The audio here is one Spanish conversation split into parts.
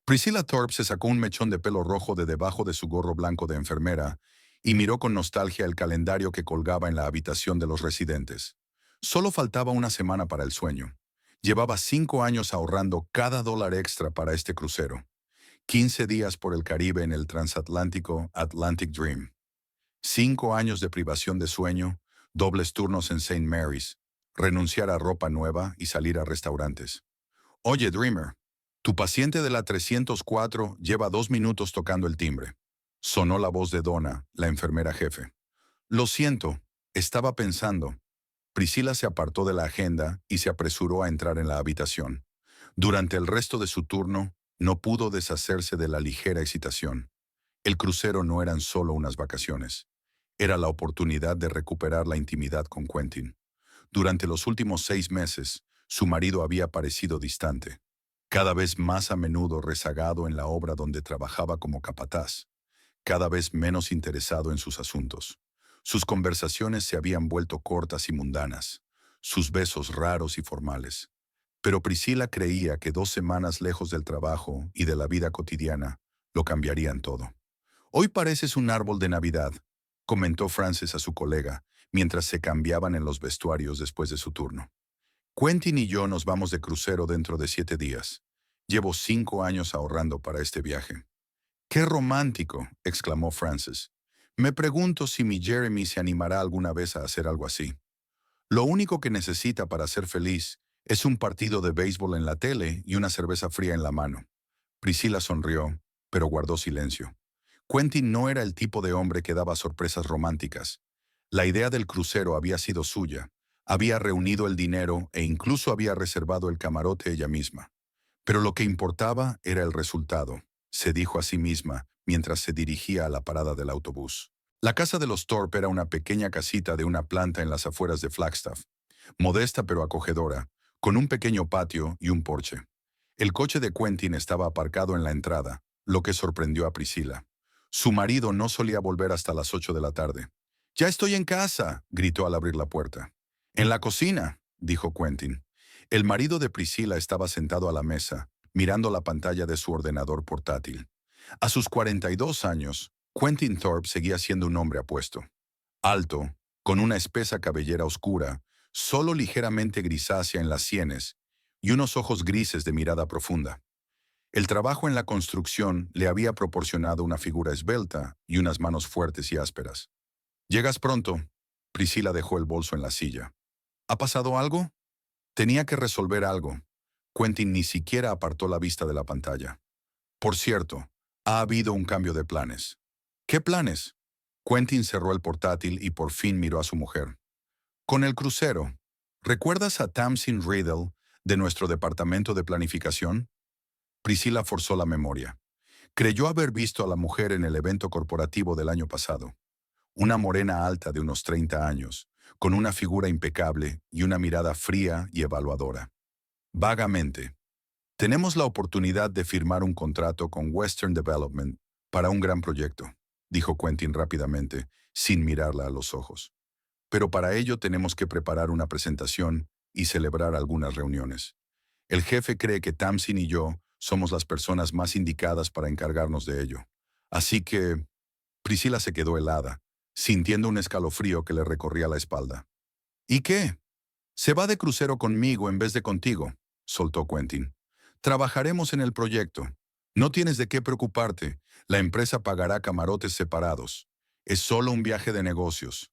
Priscilla Thorpe se sacó un mechón de pelo rojo de debajo de su gorro blanco de enfermera y miró con nostalgia el calendario que colgaba en la habitación de los residentes. Solo faltaba una semana para el sueño. Llevaba 5 años ahorrando cada dólar extra para este crucero. 15 días por el Caribe en el transatlántico Atlantic Dream. 5 años de privación de sueño, dobles turnos en St. Mary's, renunciar a ropa nueva y salir a restaurantes. Oye, Dreamer, tu paciente de la 304 lleva 2 minutos tocando el timbre. Sonó la voz de Donna, la enfermera jefe. Lo siento, estaba pensando. Priscilla se apartó de la agenda y se apresuró a entrar en la habitación. Durante el resto de su turno, no pudo deshacerse de la ligera excitación. El crucero no eran solo unas vacaciones. Era la oportunidad de recuperar la intimidad con Quentin. Durante los últimos 6 meses, su marido había parecido distante, cada vez más a menudo rezagado en la obra donde trabajaba como capataz, cada vez menos interesado en sus asuntos. Sus conversaciones se habían vuelto cortas y mundanas, sus besos raros y formales. Pero Priscilla creía que 2 semanas lejos del trabajo y de la vida cotidiana lo cambiarían todo. Hoy pareces un árbol de Navidad, comentó Frances a su colega, mientras se cambiaban en los vestuarios después de su turno. Quentin y yo nos vamos de crucero dentro de 7 días. Llevo 5 años ahorrando para este viaje. ¡Qué romántico!, exclamó Frances. Me pregunto si mi Jeremy se animará alguna vez a hacer algo así. Lo único que necesita para ser feliz es un partido de béisbol en la tele y una cerveza fría en la mano. Priscilla sonrió, pero guardó silencio. Quentin no era el tipo de hombre que daba sorpresas románticas. La idea del crucero había sido suya. Había reunido el dinero e incluso había reservado el camarote ella misma. Pero lo que importaba era el resultado, se dijo a sí misma mientras se dirigía a la parada del autobús. La casa de los Thorpe era una pequeña casita de una planta en las afueras de Flagstaff, modesta pero acogedora, con un pequeño patio y un porche. El coche de Quentin estaba aparcado en la entrada, lo que sorprendió a Priscilla. Su marido no solía volver hasta las 8 de la tarde. «Ya estoy en casa», gritó al abrir la puerta. «En la cocina», dijo Quentin. El marido de Priscilla estaba sentado a la mesa, mirando la pantalla de su ordenador portátil. A sus 42 años, Quentin Thorpe seguía siendo un hombre apuesto. Alto, con una espesa cabellera oscura, solo ligeramente grisácea en las sienes, y unos ojos grises de mirada profunda. El trabajo en la construcción le había proporcionado una figura esbelta y unas manos fuertes y ásperas. «¿Llegas pronto?» Priscilla dejó el bolso en la silla. «¿Ha pasado algo?» Tenía que resolver algo. Quentin ni siquiera apartó la vista de la pantalla. «Por cierto, ha habido un cambio de planes». «¿Qué planes?» Quentin cerró el portátil y por fin miró a su mujer. «Con el crucero. ¿Recuerdas a Tamsin Riddle de nuestro departamento de planificación?» Priscilla forzó la memoria. Creyó haber visto a la mujer en el evento corporativo del año pasado. Una morena alta de unos 30 años, con una figura impecable y una mirada fría y evaluadora. Vagamente. «Tenemos la oportunidad de firmar un contrato con Western Development para un gran proyecto», dijo Quentin rápidamente, sin mirarla a los ojos. «Pero para ello tenemos que preparar una presentación y celebrar algunas reuniones. El jefe cree que Tamsin y yo somos las personas más indicadas para encargarnos de ello. Así que...» Priscilla se quedó helada, sintiendo un escalofrío que le recorría la espalda. «¿Y qué? Se va de crucero conmigo en vez de contigo», soltó Quentin. «Trabajaremos en el proyecto. No tienes de qué preocuparte. La empresa pagará camarotes separados. Es solo un viaje de negocios».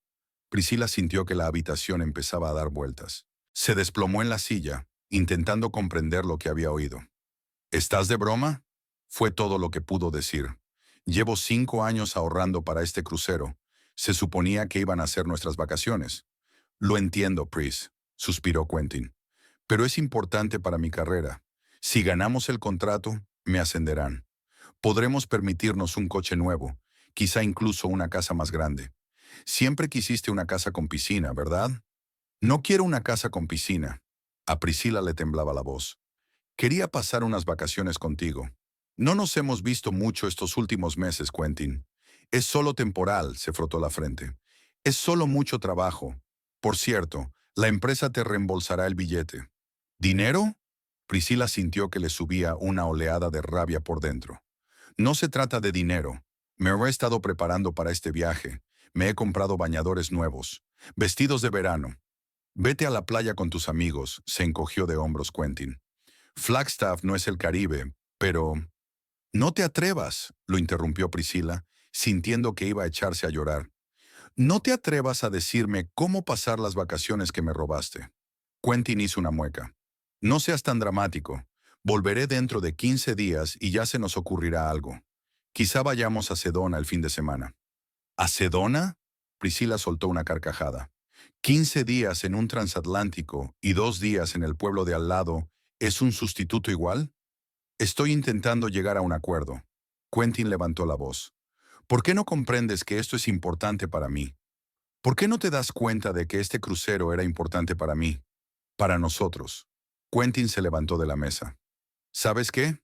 Priscilla sintió que la habitación empezaba a dar vueltas. Se desplomó en la silla, intentando comprender lo que había oído. «¿Estás de broma?», fue todo lo que pudo decir. «Llevo 5 años ahorrando para este crucero. Se suponía que iban a ser nuestras vacaciones». «Lo entiendo, Pris», suspiró Quentin. «Pero es importante para mi carrera. Si ganamos el contrato, me ascenderán. Podremos permitirnos un coche nuevo, quizá incluso una casa más grande. Siempre quisiste una casa con piscina, ¿verdad?» «No quiero una casa con piscina». A Priscilla le temblaba la voz. «Quería pasar unas vacaciones contigo. No nos hemos visto mucho estos últimos meses, Quentin. Es solo temporal», se frotó la frente. «Es solo mucho trabajo. Por cierto, la empresa te reembolsará el billete». «¿Dinero?» Priscila sintió que le subía una oleada de rabia por dentro. No se trata de dinero. Me he estado preparando para este viaje. Me he comprado bañadores nuevos, vestidos de verano. Vete a la playa con tus amigos, se encogió de hombros Quentin. Flagstaff no es el Caribe, pero... No te atrevas, lo interrumpió Priscila, sintiendo que iba a echarse a llorar. No te atrevas a decirme cómo pasar las vacaciones que me robaste. Quentin hizo una mueca. No seas tan dramático. Volveré dentro de 15 días y ya se nos ocurrirá algo. Quizá vayamos a Sedona el fin de semana. ¿A Sedona? Priscila soltó una carcajada. 15 días en un transatlántico y 2 días en el pueblo de al lado, ¿es un sustituto igual? Estoy intentando llegar a un acuerdo. Quentin levantó la voz. ¿Por qué no comprendes que esto es importante para mí? ¿Por qué no te das cuenta de que este crucero era importante para mí? Para nosotros. Quentin se levantó de la mesa. ¿Sabes qué?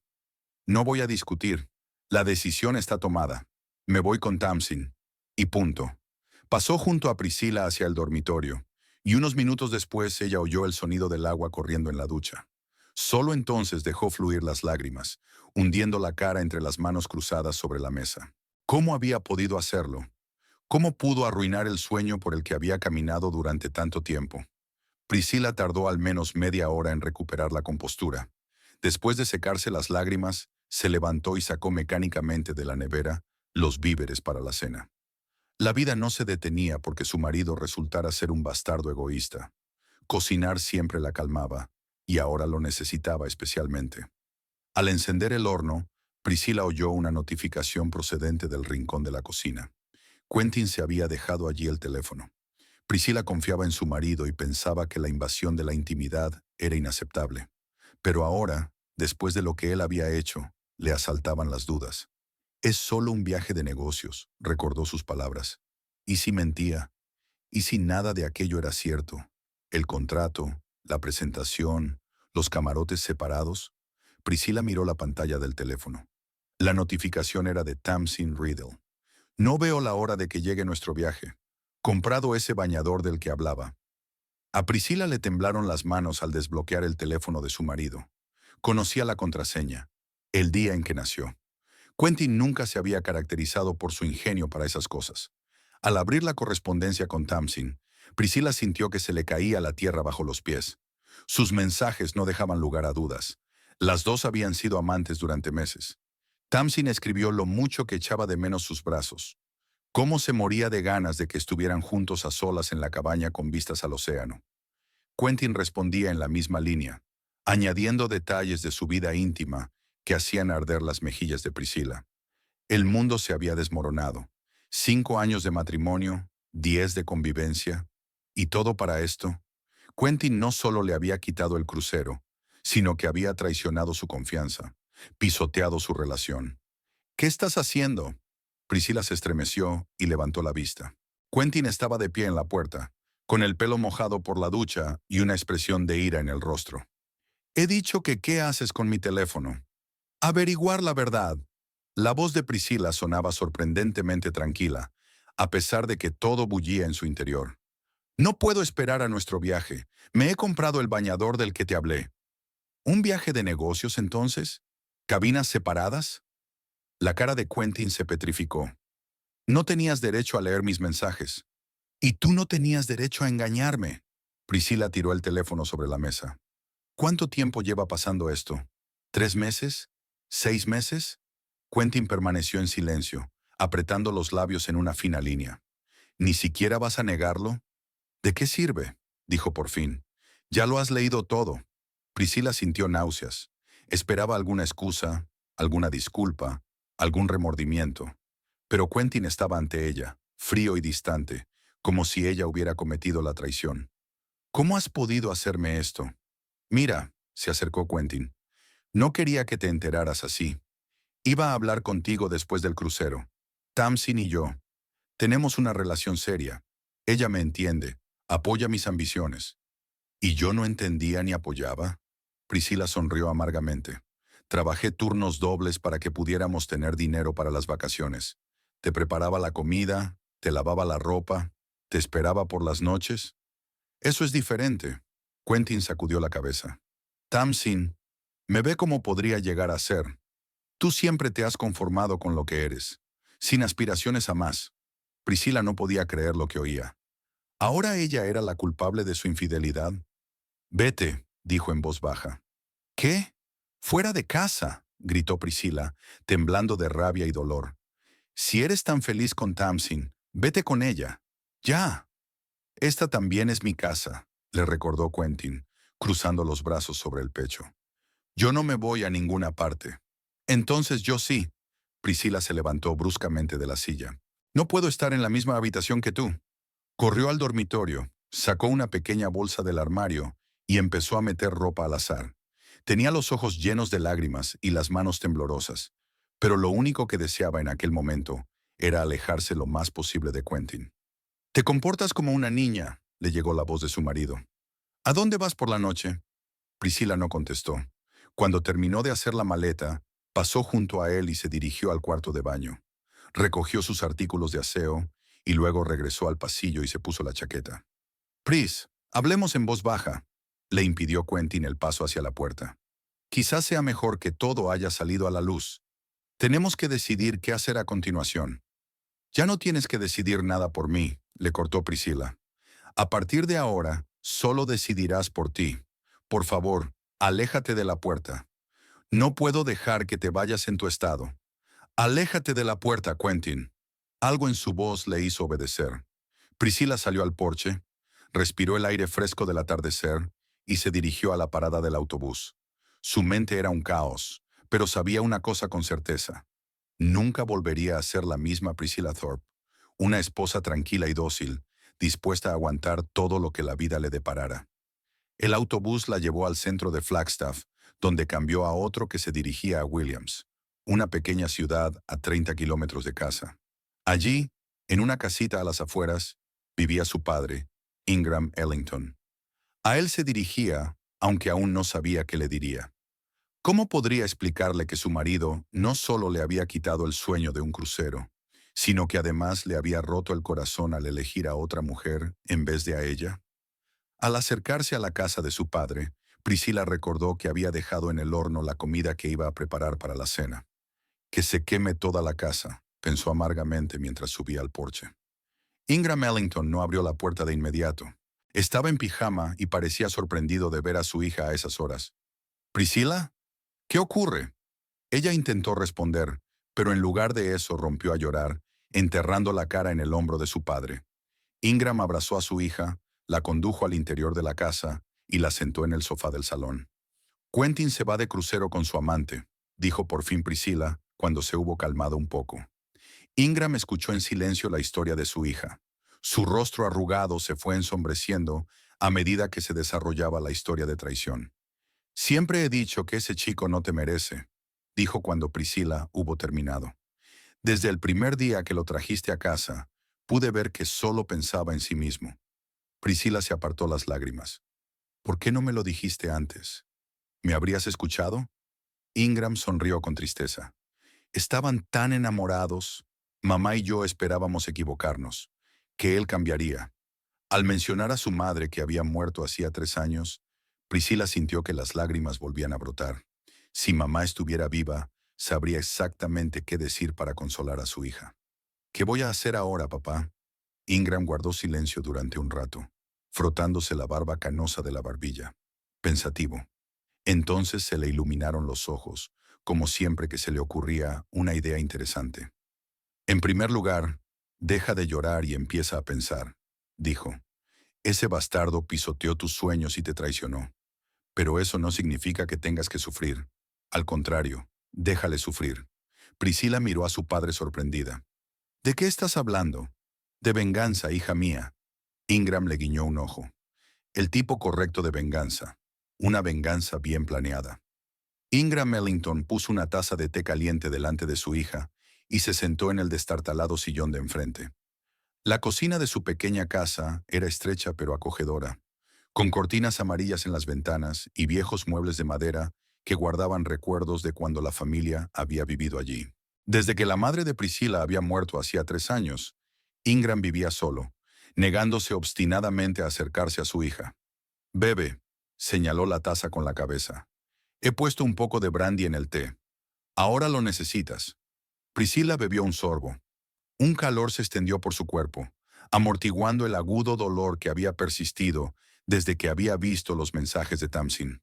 No voy a discutir. La decisión está tomada. Me voy con Tamsin. Y punto. Pasó junto a Priscila hacia el dormitorio, y unos minutos después ella oyó el sonido del agua corriendo en la ducha. Solo entonces dejó fluir las lágrimas, hundiendo la cara entre las manos cruzadas sobre la mesa. ¿Cómo había podido hacerlo? ¿Cómo pudo arruinar el sueño por el que había caminado durante tanto tiempo? Priscila tardó al menos media hora en recuperar la compostura. Después de secarse las lágrimas, se levantó y sacó mecánicamente de la nevera los víveres para la cena. La vida no se detenía porque su marido resultara ser un bastardo egoísta. Cocinar siempre la calmaba, y ahora lo necesitaba especialmente. Al encender el horno, Priscila oyó una notificación procedente del rincón de la cocina. Quentin se había dejado allí el teléfono. Priscila confiaba en su marido y pensaba que la invasión de la intimidad era inaceptable. Pero ahora, después de lo que él había hecho, le asaltaban las dudas. Es solo un viaje de negocios, recordó sus palabras. ¿Y si mentía? ¿Y si nada de aquello era cierto? El contrato, la presentación, los camarotes separados. Priscila miró la pantalla del teléfono. La notificación era de Tamsin Riddle. No veo la hora de que llegue nuestro viaje. Comprado ese bañador del que hablaba. A Priscila le temblaron las manos al desbloquear el teléfono de su marido. Conocía la contraseña, el día en que nació. Quentin nunca se había caracterizado por su ingenio para esas cosas. Al abrir la correspondencia con Tamsin, Priscila sintió que se le caía la tierra bajo los pies. Sus mensajes no dejaban lugar a dudas. Las dos habían sido amantes durante meses. Tamsin escribió lo mucho que echaba de menos sus brazos. Cómo se moría de ganas de que estuvieran juntos a solas en la cabaña con vistas al océano. Quentin respondía en la misma línea, añadiendo detalles de su vida íntima que hacían arder las mejillas de Priscila. El mundo se había desmoronado. 5 años de matrimonio, 10 de convivencia, y todo para esto. Quentin no solo le había quitado el crucero, sino que había traicionado su confianza, pisoteado su relación. ¿Qué estás haciendo? Priscila se estremeció y levantó la vista. Quentin estaba de pie en la puerta, con el pelo mojado por la ducha y una expresión de ira en el rostro. He dicho que ¿qué haces con mi teléfono? Averiguar la verdad. La voz de Priscila sonaba sorprendentemente tranquila, a pesar de que todo bullía en su interior. No puedo esperar a nuestro viaje. Me he comprado el bañador del que te hablé. ¿Un viaje de negocios entonces? ¿Cabinas separadas? La cara de Quentin se petrificó. No tenías derecho a leer mis mensajes. Y tú no tenías derecho a engañarme. Priscila tiró el teléfono sobre la mesa. ¿Cuánto tiempo lleva pasando esto? ¿3 meses? ¿6 meses? Quentin permaneció en silencio, apretando los labios en una fina línea. ¿Ni siquiera vas a negarlo? ¿De qué sirve? Dijo por fin. Ya lo has leído todo. Priscila sintió náuseas. Esperaba alguna excusa, alguna disculpa, algún remordimiento. Pero Quentin estaba ante ella, frío y distante, como si ella hubiera cometido la traición. ¿Cómo has podido hacerme esto? Mira, se acercó Quentin. No quería que te enteraras así. Iba a hablar contigo después del crucero. Tamsin y yo. Tenemos una relación seria. Ella me entiende, apoya mis ambiciones. ¿Y yo no entendía ni apoyaba? Priscila sonrió amargamente. Trabajé turnos dobles para que pudiéramos tener dinero para las vacaciones. Te preparaba la comida, te lavaba la ropa, te esperaba por las noches. Eso es diferente. Quentin sacudió la cabeza. Tamsin, Me ve como podría llegar a ser. Tú siempre te has conformado con lo que eres, sin aspiraciones a más. Priscila no podía creer lo que oía. ¿Ahora ella era la culpable de su infidelidad? Vete, dijo en voz baja. ¿Qué? Fuera de casa, gritó Priscila, temblando de rabia y dolor. Si eres tan feliz con Tamsin, vete con ella. Ya. Esta también es mi casa, le recordó Quentin, cruzando los brazos sobre el pecho. Yo no me voy a ninguna parte. Entonces yo sí. Priscila se levantó bruscamente de la silla. No puedo estar en la misma habitación que tú. Corrió al dormitorio, sacó una pequeña bolsa del armario y empezó a meter ropa al azar. Tenía los ojos llenos de lágrimas y las manos temblorosas, pero lo único que deseaba en aquel momento era alejarse lo más posible de Quentin. «Te comportas como una niña», le llegó la voz de su marido. «¿A dónde vas por la noche?» Priscila no contestó. Cuando terminó de hacer la maleta, pasó junto a él y se dirigió al cuarto de baño. Recogió sus artículos de aseo y luego regresó al pasillo y se puso la chaqueta. «Pris, hablemos en voz baja», le impidió Quentin el paso hacia la puerta. «Quizás sea mejor que todo haya salido a la luz. Tenemos que decidir qué hacer a continuación». «Ya no tienes que decidir nada por mí», le cortó Priscila. «A partir de ahora, solo decidirás por ti. Por favor, aléjate de la puerta. No puedo dejar que te vayas en tu estado. Aléjate de la puerta, Quentin». Algo en su voz le hizo obedecer. Priscila salió al porche, respiró el aire fresco del atardecer y se dirigió a la parada del autobús. Su mente era un caos, pero sabía una cosa con certeza. Nunca volvería a ser la misma Priscilla Thorpe, una esposa tranquila y dócil, dispuesta a aguantar todo lo que la vida le deparara. El autobús la llevó al centro de Flagstaff, donde cambió a otro que se dirigía a Williams, una pequeña ciudad a 30 kilómetros de casa. Allí, en una casita a las afueras, vivía su padre, Ingram Ellington. A él se dirigía, aunque aún no sabía qué le diría. ¿Cómo podría explicarle que su marido no solo le había quitado el sueño de un crucero, sino que además le había roto el corazón al elegir a otra mujer en vez de a ella? Al acercarse a la casa de su padre, Priscila recordó que había dejado en el horno la comida que iba a preparar para la cena. «Que se queme toda la casa», pensó amargamente mientras subía al porche. Ingram Ellington no abrió la puerta de inmediato. Estaba en pijama y parecía sorprendido de ver a su hija a esas horas. «¿Priscila? ¿Qué ocurre?» Ella intentó responder, pero en lugar de eso rompió a llorar, enterrando la cara en el hombro de su padre. Ingram abrazó a su hija, la condujo al interior de la casa y la sentó en el sofá del salón. «Quentin se va de crucero con su amante», dijo por fin Priscila, cuando se hubo calmado un poco. Ingram escuchó en silencio la historia de su hija. Su rostro arrugado se fue ensombreciendo a medida que se desarrollaba la historia de traición. «Siempre he dicho que ese chico no te merece», dijo cuando Priscila hubo terminado. «Desde el primer día que lo trajiste a casa, pude ver que solo pensaba en sí mismo». Priscila se apartó las lágrimas. «¿Por qué no me lo dijiste antes? ¿Me habrías escuchado?» Ingram sonrió con tristeza. «Estaban tan enamorados. Mamá y yo esperábamos equivocarnos, que él cambiaría». Al mencionar a su madre que había muerto hacía 3 años, Priscila sintió que las lágrimas volvían a brotar. Si mamá estuviera viva, sabría exactamente qué decir para consolar a su hija. «¿Qué voy a hacer ahora, papá?» Ingram guardó silencio durante un rato, frotándose la barba canosa de la barbilla, pensativo. Entonces se le iluminaron los ojos, como siempre que se le ocurría una idea interesante. «En primer lugar, deja de llorar y empieza a pensar», dijo. «Ese bastardo pisoteó tus sueños y te traicionó. Pero eso no significa que tengas que sufrir. Al contrario, déjale sufrir». Priscila miró a su padre sorprendida. «¿De qué estás hablando?» «De venganza, hija mía». Ingram le guiñó un ojo. «El tipo correcto de venganza. Una venganza bien planeada». Ingram Ellington puso una taza de té caliente delante de su hija y se sentó en el destartalado sillón de enfrente. La cocina de su pequeña casa era estrecha pero acogedora, con cortinas amarillas en las ventanas y viejos muebles de madera que guardaban recuerdos de cuando la familia había vivido allí. Desde que la madre de Priscila había muerto hacía 3 años, Ingram vivía solo, negándose obstinadamente a acercarse a su hija. «Bebe», señaló la taza con la cabeza. He puesto un poco de brandy en el té. Ahora lo necesitas. Priscila bebió un sorbo. Un calor se extendió por su cuerpo, amortiguando el agudo dolor que había persistido desde que había visto los mensajes de Tamsin.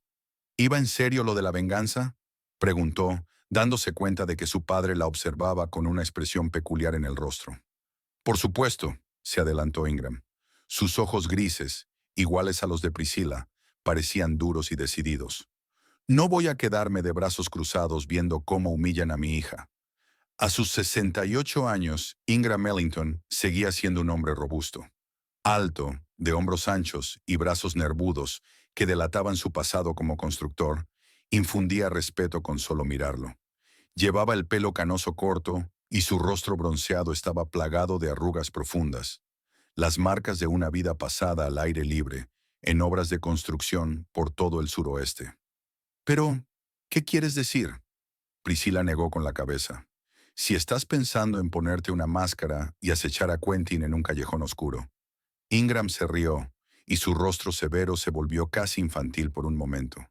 ¿Iba en serio lo de la venganza?, preguntó, dándose cuenta de que su padre la observaba con una expresión peculiar en el rostro. Por supuesto, se adelantó Ingram. Sus ojos grises, iguales a los de Priscila, parecían duros y decididos. No voy a quedarme de brazos cruzados viendo cómo humillan a mi hija. A sus 68 años, Ingram Ellington seguía siendo un hombre robusto. Alto, de hombros anchos y brazos nervudos que delataban su pasado como constructor, infundía respeto con solo mirarlo. Llevaba el pelo canoso corto y su rostro bronceado estaba plagado de arrugas profundas, las marcas de una vida pasada al aire libre, en obras de construcción por todo el suroeste. Pero, ¿qué quieres decir? Priscila negó con la cabeza. Si estás pensando en ponerte una máscara y acechar a Quentin en un callejón oscuro. Ingram se rió, y su rostro severo se volvió casi infantil por un momento.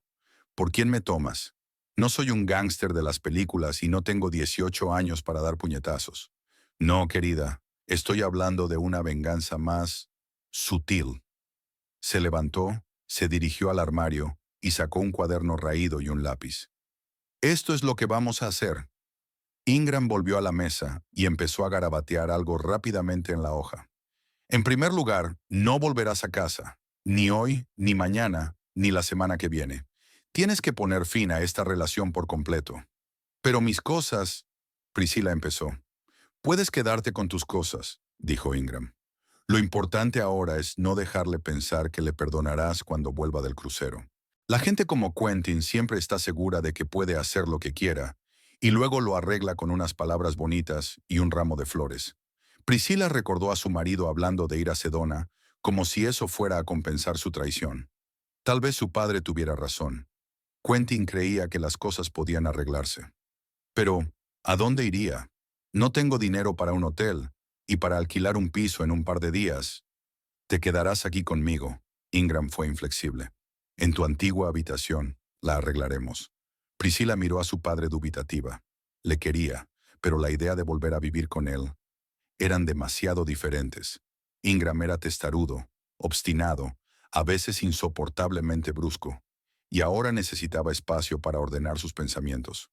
¿Por quién me tomas? No soy un gángster de las películas y no tengo 18 años para dar puñetazos. No, querida, estoy hablando de una venganza más sutil. Se levantó, se dirigió al armario y sacó un cuaderno raído y un lápiz. Esto es lo que vamos a hacer. Ingram volvió a la mesa y empezó a garabatear algo rápidamente en la hoja. En primer lugar, no volverás a casa, ni hoy, ni mañana, ni la semana que viene. Tienes que poner fin a esta relación por completo. Pero mis cosas, Priscila empezó. Puedes quedarte con tus cosas, dijo Ingram. Lo importante ahora es no dejarle pensar que le perdonarás cuando vuelva del crucero. La gente como Quentin siempre está segura de que puede hacer lo que quiera, y luego lo arregla con unas palabras bonitas y un ramo de flores. Priscila recordó a su marido hablando de ir a Sedona, como si eso fuera a compensar su traición. Tal vez su padre tuviera razón. Quentin creía que las cosas podían arreglarse. Pero, ¿a dónde iría? No tengo dinero para un hotel, y para alquilar un piso en un par de días. Te quedarás aquí conmigo. Ingram fue inflexible. En tu antigua habitación, la arreglaremos. Priscila miró a su padre dubitativa. Le quería, pero la idea de volver a vivir con él eran demasiado diferentes. Ingram era testarudo, obstinado, a veces insoportablemente brusco, y ahora necesitaba espacio para ordenar sus pensamientos.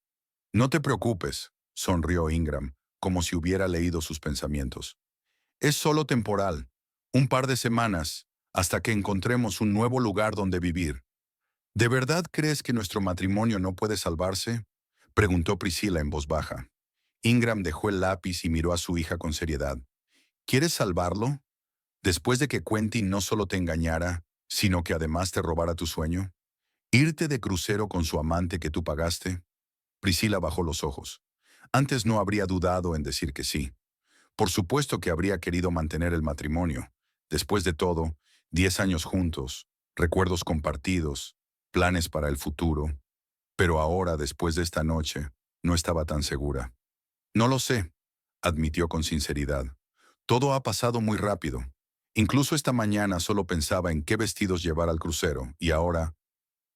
No te preocupes, sonrió Ingram, como si hubiera leído sus pensamientos. Es solo temporal, un par de semanas, hasta que encontremos un nuevo lugar donde vivir. ¿De verdad crees que nuestro matrimonio no puede salvarse?, preguntó Priscila en voz baja. Ingram dejó el lápiz y miró a su hija con seriedad. ¿Quieres salvarlo? Después de que Quentin no solo te engañara, sino que además te robara tu sueño. ¿Irte de crucero con su amante que tú pagaste? Priscila bajó los ojos. Antes no habría dudado en decir que sí. Por supuesto que habría querido mantener el matrimonio. Después de todo, 10 años juntos, recuerdos compartidos, planes para el futuro. Pero ahora, después de esta noche, no estaba tan segura. No lo sé, admitió con sinceridad. Todo ha pasado muy rápido. Incluso esta mañana solo pensaba en qué vestidos llevar al crucero, y ahora...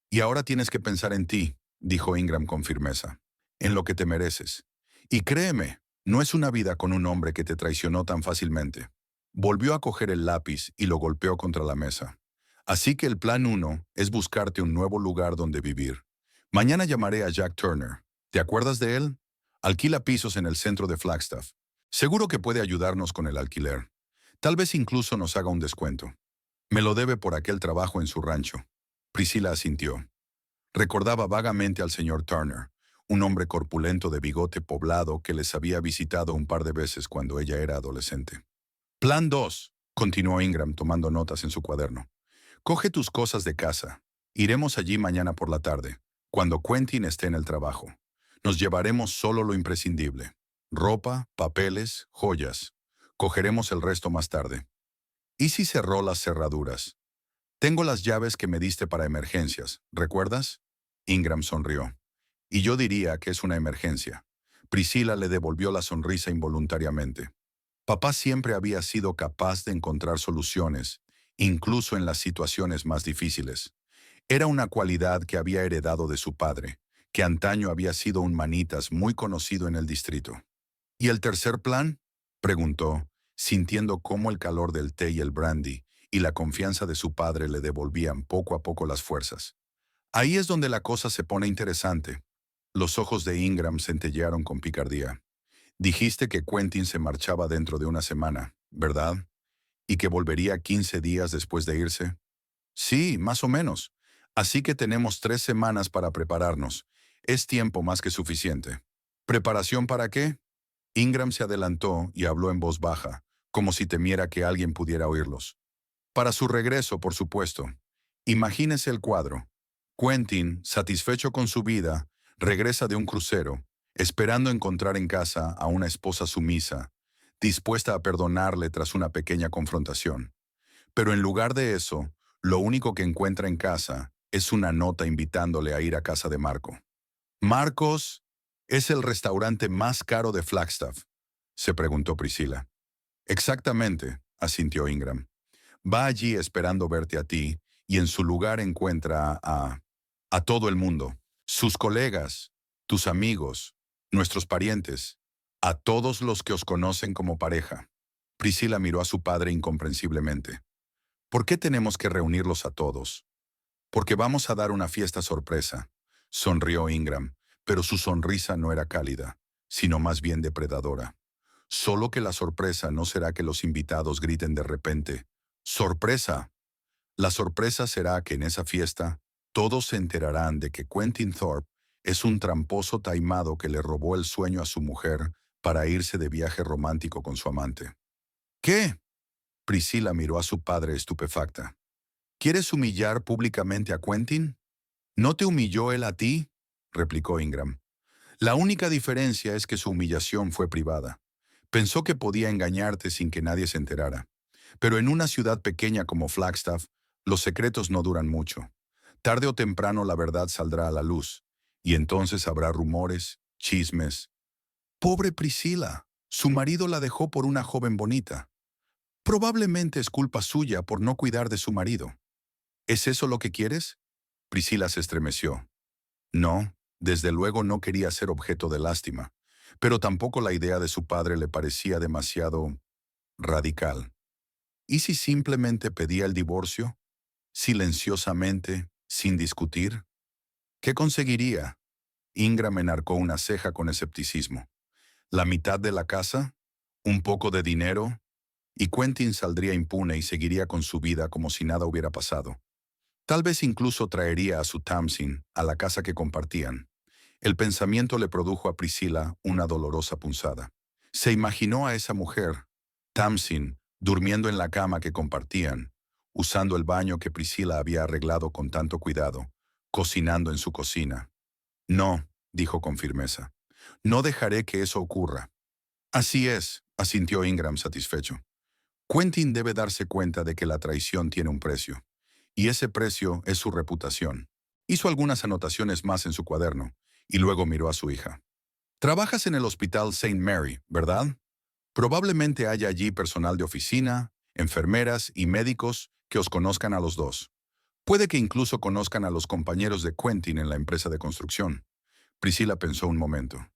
Y ahora tienes que pensar en ti, dijo Ingram con firmeza, en lo que te mereces. Y créeme, no es una vida con un hombre que te traicionó tan fácilmente. Volvió a coger el lápiz y lo golpeó contra la mesa. Así que el plan 1 es buscarte un nuevo lugar donde vivir. Mañana llamaré a Jack Turner. ¿Te acuerdas de él? Alquila pisos en el centro de Flagstaff. Seguro que puede ayudarnos con el alquiler. Tal vez incluso nos haga un descuento. Me lo debe por aquel trabajo en su rancho. Priscila asintió. Recordaba vagamente al señor Turner, un hombre corpulento de bigote poblado que les había visitado un par de veces cuando ella era adolescente. Plan 2, continuó Ingram tomando notas en su cuaderno. Coge tus cosas de casa. Iremos allí mañana por la tarde, cuando Quentin esté en el trabajo. Nos llevaremos solo lo imprescindible. Ropa, papeles, joyas. Cogeremos el resto más tarde. ¿Y si cerró las cerraduras? Tengo las llaves que me diste para emergencias, ¿recuerdas? Ingram sonrió. Y yo diría que es una emergencia. Priscila le devolvió la sonrisa involuntariamente. Papá siempre había sido capaz de encontrar soluciones, incluso en las situaciones más difíciles. Era una cualidad que había heredado de su padre, que antaño había sido un manitas muy conocido en el distrito. ¿Y el tercer plan?, preguntó, sintiendo cómo el calor del té y el brandy y la confianza de su padre le devolvían poco a poco las fuerzas. Ahí es donde la cosa se pone interesante. Los ojos de Ingram centellearon con picardía. Dijiste que Quentin se marchaba dentro de una semana, ¿verdad? ¿Y que volvería 15 días después de irse? Sí, más o menos. Así que tenemos 3 semanas para prepararnos. Es tiempo más que suficiente. ¿Preparación para qué? Ingram se adelantó y habló en voz baja, como si temiera que alguien pudiera oírlos. Para su regreso, por supuesto. Imagínese el cuadro. Quentin, satisfecho con su vida, regresa de un crucero, esperando encontrar en casa a una esposa sumisa, dispuesta a perdonarle tras una pequeña confrontación. Pero en lugar de eso, lo único que encuentra en casa es una nota invitándole a ir a casa de Marco. «Marcos, ¿es el restaurante más caro de Flagstaff?», se preguntó Priscila. «Exactamente», asintió Ingram. «Va allí esperando verte a ti y en su lugar encuentra a todo el mundo, sus colegas, tus amigos, nuestros parientes, a todos los que os conocen como pareja». Priscila miró a su padre incomprensiblemente. «¿Por qué tenemos que reunirlos a todos?». «Porque vamos a dar una fiesta sorpresa», sonrió Ingram, pero su sonrisa no era cálida, sino más bien depredadora. «Solo que la sorpresa no será que los invitados griten de repente, ¡sorpresa!». La sorpresa será que en esa fiesta todos se enterarán de que Quentin Thorpe es un tramposo taimado que le robó el sueño a su mujer para irse de viaje romántico con su amante. «¿Qué?». Priscila miró a su padre estupefacta. «¿Quieres humillar públicamente a Quentin?». «¿No te humilló él a ti?», replicó Ingram. «La única diferencia es que su humillación fue privada. Pensó que podía engañarte sin que nadie se enterara. Pero en una ciudad pequeña como Flagstaff, los secretos no duran mucho. Tarde o temprano la verdad saldrá a la luz, y entonces habrá rumores, chismes. Pobre Priscila, su marido la dejó por una joven bonita. Probablemente es culpa suya por no cuidar de su marido. ¿Es eso lo que quieres?». Priscila se estremeció. No, desde luego no quería ser objeto de lástima, pero tampoco la idea de su padre le parecía demasiado radical. ¿Y si simplemente pedía el divorcio? Silenciosamente, sin discutir. ¿Qué conseguiría? Ingram enarcó una ceja con escepticismo. ¿La mitad de la casa? ¿Un poco de dinero? Y Quentin saldría impune y seguiría con su vida como si nada hubiera pasado. Tal vez incluso traería a su Tamsin a la casa que compartían. El pensamiento le produjo a Priscila una dolorosa punzada. Se imaginó a esa mujer, Tamsin, durmiendo en la cama que compartían, usando el baño que Priscila había arreglado con tanto cuidado, cocinando en su cocina. «No», dijo con firmeza, «no dejaré que eso ocurra». «Así es», asintió Ingram satisfecho. «Quentin debe darse cuenta de que la traición tiene un precio, y ese precio es su reputación». Hizo algunas anotaciones más en su cuaderno, y luego miró a su hija. «Trabajas en el Hospital Saint Mary, ¿verdad? Probablemente haya allí personal de oficina, enfermeras y médicos que os conozcan a los dos. Puede que incluso conozcan a los compañeros de Quentin en la empresa de construcción». Priscila pensó un momento.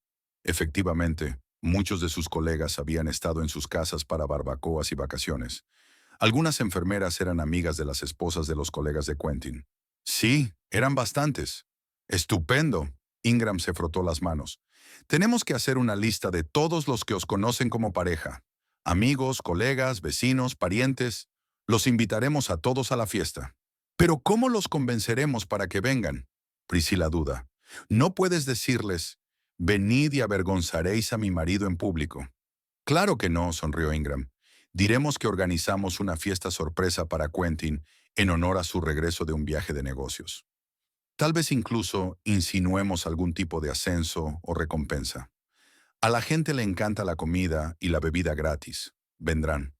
Efectivamente, muchos de sus colegas habían estado en sus casas para barbacoas y vacaciones. Algunas enfermeras eran amigas de las esposas de los colegas de Quentin. «Sí, eran bastantes». «Estupendo». Ingram se frotó las manos. «Tenemos que hacer una lista de todos los que os conocen como pareja. Amigos, colegas, vecinos, parientes. Los invitaremos a todos a la fiesta». «¿Pero cómo los convenceremos para que vengan?». Priscila duda. «No puedes decirles, venid y avergonzaréis a mi marido en público». «Claro que no», sonrió Ingram. «Diremos que organizamos una fiesta sorpresa para Quentin en honor a su regreso de un viaje de negocios. Tal vez incluso insinuemos algún tipo de ascenso o recompensa. A la gente le encanta la comida y la bebida gratis. Vendrán».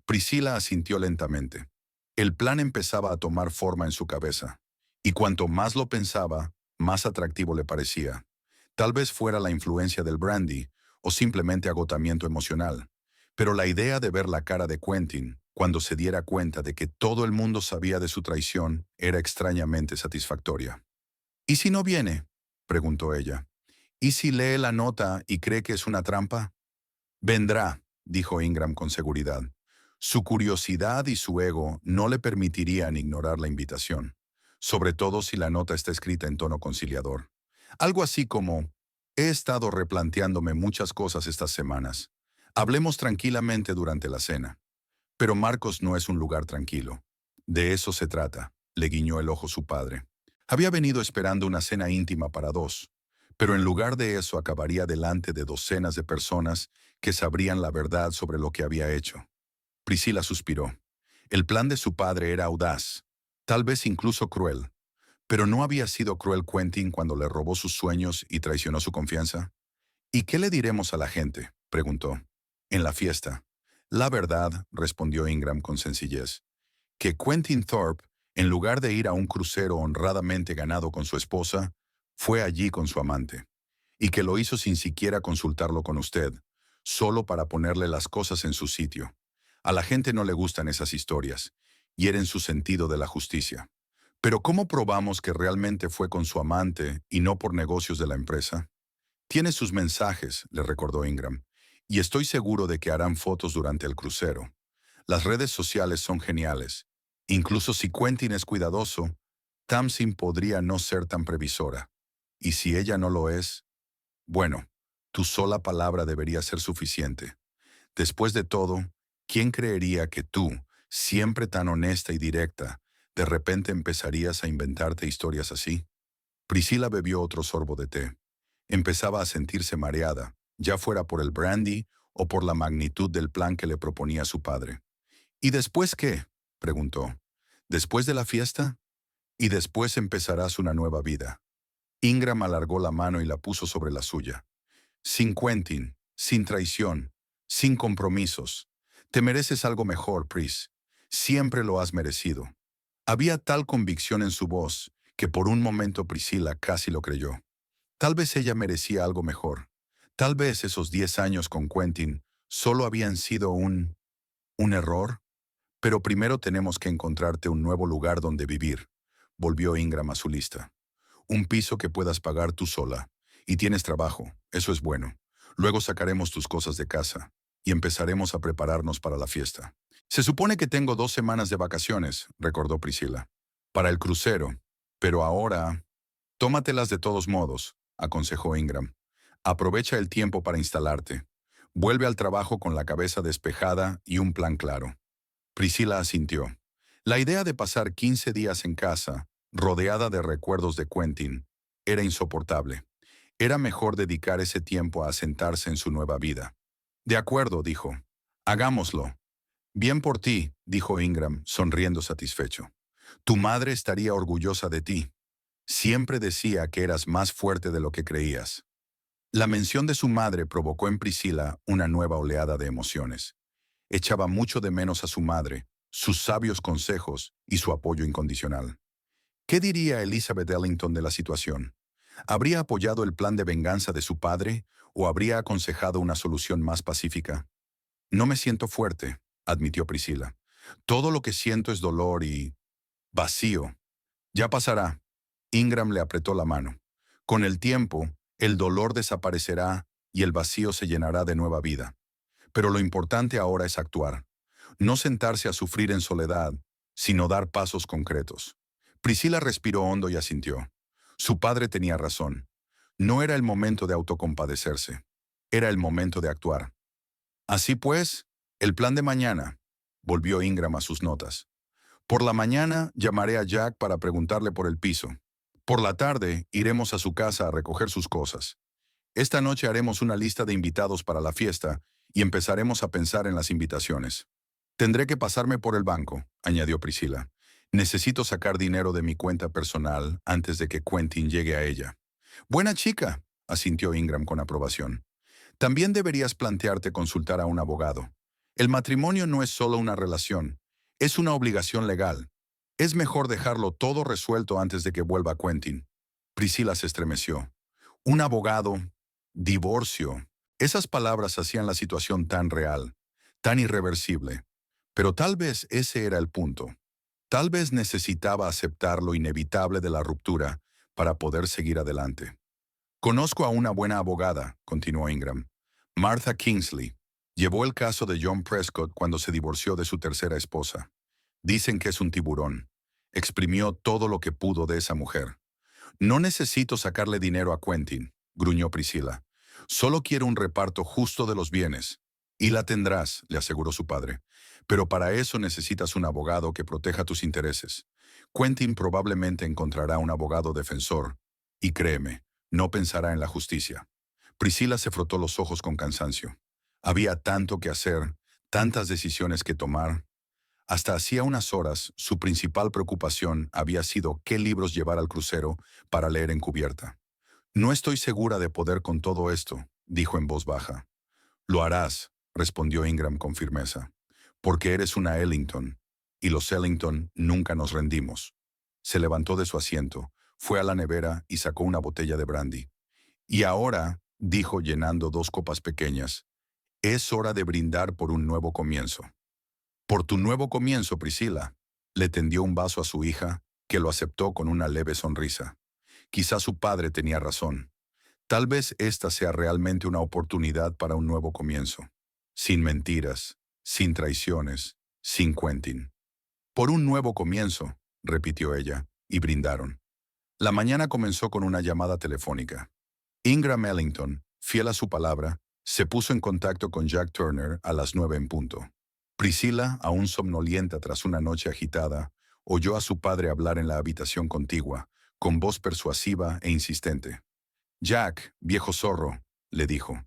Priscila asintió lentamente. El plan empezaba a tomar forma en su cabeza, y cuanto más lo pensaba, más atractivo le parecía. Tal vez fuera la influencia del brandy o simplemente agotamiento emocional, pero la idea de ver la cara de Quentin, cuando se diera cuenta de que todo el mundo sabía de su traición, era extrañamente satisfactoria. ¿Y si no viene?, preguntó ella. ¿Y si lee la nota y cree que es una trampa? Vendrá, dijo Ingram con seguridad. Su curiosidad y su ego no le permitirían ignorar la invitación, sobre todo si la nota está escrita en tono conciliador. Algo así como, he estado replanteándome muchas cosas estas semanas. Hablemos tranquilamente durante la cena. Pero Marcos no es un lugar tranquilo. De eso se trata, le guiñó el ojo su padre. Había venido esperando una cena íntima para dos, pero en lugar de eso acabaría delante de docenas de personas que sabrían la verdad sobre lo que había hecho. Priscila suspiró. El plan de su padre era audaz, tal vez incluso cruel, pero ¿no había sido cruel Quentin cuando le robó sus sueños y traicionó su confianza? ¿Y qué le diremos a la gente?, preguntó. En la fiesta. La verdad, respondió Ingram con sencillez, que Quentin Thorpe, en lugar de ir a un crucero honradamente ganado con su esposa, fue allí con su amante, y que lo hizo sin siquiera consultarlo con usted, solo para ponerle las cosas en su sitio. A la gente no le gustan esas historias, hieren su sentido de la justicia. Pero ¿cómo probamos que realmente fue con su amante y no por negocios de la empresa? Tiene sus mensajes, le recordó Ingram, y estoy seguro de que harán fotos durante el crucero. Las redes sociales son geniales. Incluso si Quentin es cuidadoso, Tamsin podría no ser tan previsora. Y si ella no lo es, bueno, tu sola palabra debería ser suficiente. Después de todo, ¿quién creería que tú, siempre tan honesta y directa, de repente empezarías a inventarte historias así? Priscila bebió otro sorbo de té. Empezaba a sentirse mareada, ya fuera por el brandy o por la magnitud del plan que le proponía su padre. ¿Y después qué?, preguntó. ¿Después de la fiesta? Y después empezarás una nueva vida. Ingram alargó la mano y la puso sobre la suya. Sin Quentin, sin traición, sin compromisos. Te mereces algo mejor, Pris. Siempre lo has merecido. Había tal convicción en su voz que por un momento Priscila casi lo creyó. Tal vez ella merecía algo mejor. Tal vez esos 10 años con Quentin solo habían sido un error. Pero primero tenemos que encontrarte un nuevo lugar donde vivir, volvió Ingram a su lista. Un piso que puedas pagar tú sola. Y tienes trabajo, eso es bueno. Luego sacaremos tus cosas de casa y empezaremos a prepararnos para la fiesta. Se supone que tengo 2 semanas de vacaciones, recordó Priscila. Para el crucero. Pero ahora... Tómatelas de todos modos, aconsejó Ingram. Aprovecha el tiempo para instalarte. Vuelve al trabajo con la cabeza despejada y un plan claro. Priscila asintió. La idea de pasar 15 días en casa, rodeada de recuerdos de Quentin, era insoportable. Era mejor dedicar ese tiempo a asentarse en su nueva vida. De acuerdo, dijo. Hagámoslo. Bien por ti, dijo Ingram, sonriendo satisfecho. Tu madre estaría orgullosa de ti. Siempre decía que eras más fuerte de lo que creías. La mención de su madre provocó en Priscila una nueva oleada de emociones. Echaba mucho de menos a su madre, sus sabios consejos y su apoyo incondicional. ¿Qué diría Elizabeth Ellington de la situación? ¿Habría apoyado el plan de venganza de su padre o habría aconsejado una solución más pacífica? No me siento fuerte, admitió Priscila. Todo lo que siento es dolor y... vacío. Ya pasará. Ingram le apretó la mano. Con el tiempo, el dolor desaparecerá y el vacío se llenará de nueva vida. Pero lo importante ahora es actuar. No sentarse a sufrir en soledad, sino dar pasos concretos. Priscila respiró hondo y asintió. Su padre tenía razón. No era el momento de autocompadecerse. Era el momento de actuar. Así pues, el plan de mañana, volvió Ingram a sus notas. Por la mañana llamaré a Jack para preguntarle por el piso. Por la tarde iremos a su casa a recoger sus cosas. Esta noche haremos una lista de invitados para la fiesta y empezaremos a pensar en las invitaciones. Tendré que pasarme por el banco, añadió Priscila. Necesito sacar dinero de mi cuenta personal antes de que Quentin llegue a ella. Buena chica, asintió Ingram con aprobación. También deberías plantearte consultar a un abogado. El matrimonio no es solo una relación, es una obligación legal. Es mejor dejarlo todo resuelto antes de que vuelva Quentin. Priscila se estremeció. Un abogado, divorcio. Esas palabras hacían la situación tan real, tan irreversible. Pero tal vez ese era el punto. Tal vez necesitaba aceptar lo inevitable de la ruptura para poder seguir adelante. Conozco a una buena abogada, continuó Ingram. Martha Kingsley. Llevó el caso de John Prescott cuando se divorció de su tercera esposa. Dicen que es un tiburón. Exprimió todo lo que pudo de esa mujer. No necesito sacarle dinero a Quentin, gruñó Priscilla. Solo quiero un reparto justo de los bienes. Y la tendrás, le aseguró su padre. Pero para eso necesitas un abogado que proteja tus intereses. Quentin probablemente encontrará un abogado defensor. Y créeme, no pensará en la justicia. Priscilla se frotó los ojos con cansancio. Había tanto que hacer, tantas decisiones que tomar. Hasta hacía unas horas, su principal preocupación había sido qué libros llevar al crucero para leer en cubierta. No estoy segura de poder con todo esto, dijo en voz baja. Lo harás, respondió Ingram con firmeza, porque eres una Ellington, y los Ellington nunca nos rendimos. Se levantó de su asiento, fue a la nevera y sacó una botella de brandy. Y ahora, dijo llenando dos copas pequeñas, es hora de brindar por un nuevo comienzo. Por tu nuevo comienzo, Priscilla. Le tendió un vaso a su hija, que lo aceptó con una leve sonrisa. Quizá su padre tenía razón. Tal vez esta sea realmente una oportunidad para un nuevo comienzo. Sin mentiras, sin traiciones, sin Quentin. Por un nuevo comienzo, repitió ella, y brindaron. La mañana comenzó con una llamada telefónica. Ingram Ellington, fiel a su palabra, se puso en contacto con Jack Turner a las 9 en punto. Priscilla, aún somnolienta tras una noche agitada, oyó a su padre hablar en la habitación contigua, con voz persuasiva e insistente. Jack, viejo zorro, le dijo,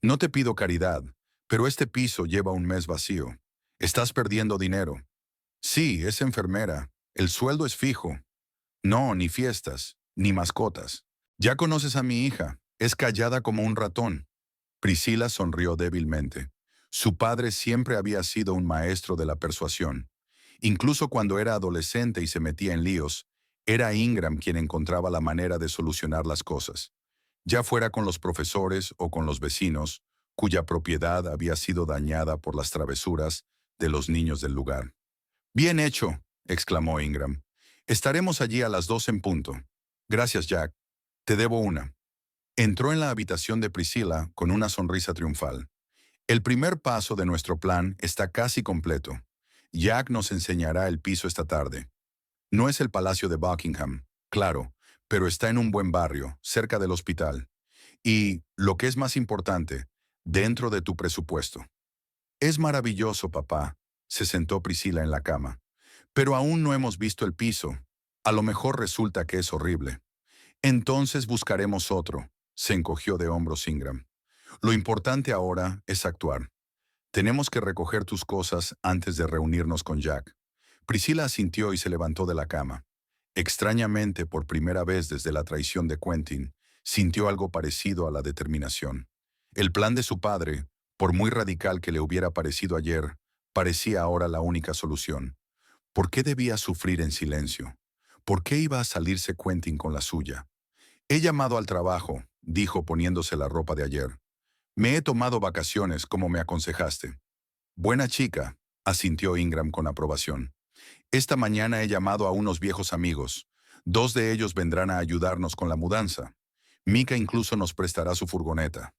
no te pido caridad, pero este piso lleva un mes vacío. Estás perdiendo dinero. Sí, es enfermera. El sueldo es fijo. No, ni fiestas, ni mascotas. Ya conoces a mi hija. Es callada como un ratón. Priscilla sonrió débilmente. Su padre siempre había sido un maestro de la persuasión. Incluso cuando era adolescente y se metía en líos, era Ingram quien encontraba la manera de solucionar las cosas, ya fuera con los profesores o con los vecinos, cuya propiedad había sido dañada por las travesuras de los niños del lugar. Bien hecho, exclamó Ingram. Estaremos allí a las 2 en punto. Gracias, Jack. Te debo una. Entró en la habitación de Priscilla con una sonrisa triunfal. El primer paso de nuestro plan está casi completo. Jack nos enseñará el piso esta tarde. No es el Palacio de Buckingham, claro, pero está en un buen barrio, cerca del hospital. Y, lo que es más importante, dentro de tu presupuesto. Es maravilloso, papá, se sentó Priscilla en la cama. Pero aún no hemos visto el piso. A lo mejor resulta que es horrible. Entonces buscaremos otro, se encogió de hombros Ingram. Lo importante ahora es actuar. Tenemos que recoger tus cosas antes de reunirnos con Jack. Priscilla asintió y se levantó de la cama. Extrañamente, por primera vez desde la traición de Quentin, sintió algo parecido a la determinación. El plan de su padre, por muy radical que le hubiera parecido ayer, parecía ahora la única solución. ¿Por qué debía sufrir en silencio? ¿Por qué iba a salirse Quentin con la suya? He llamado al trabajo, dijo poniéndose la ropa de ayer. Me he tomado vacaciones, como me aconsejaste. Buena chica, asintió Ingram con aprobación. Esta mañana he llamado a unos viejos amigos. 2 de ellos vendrán a ayudarnos con la mudanza. Mika incluso nos prestará su furgoneta.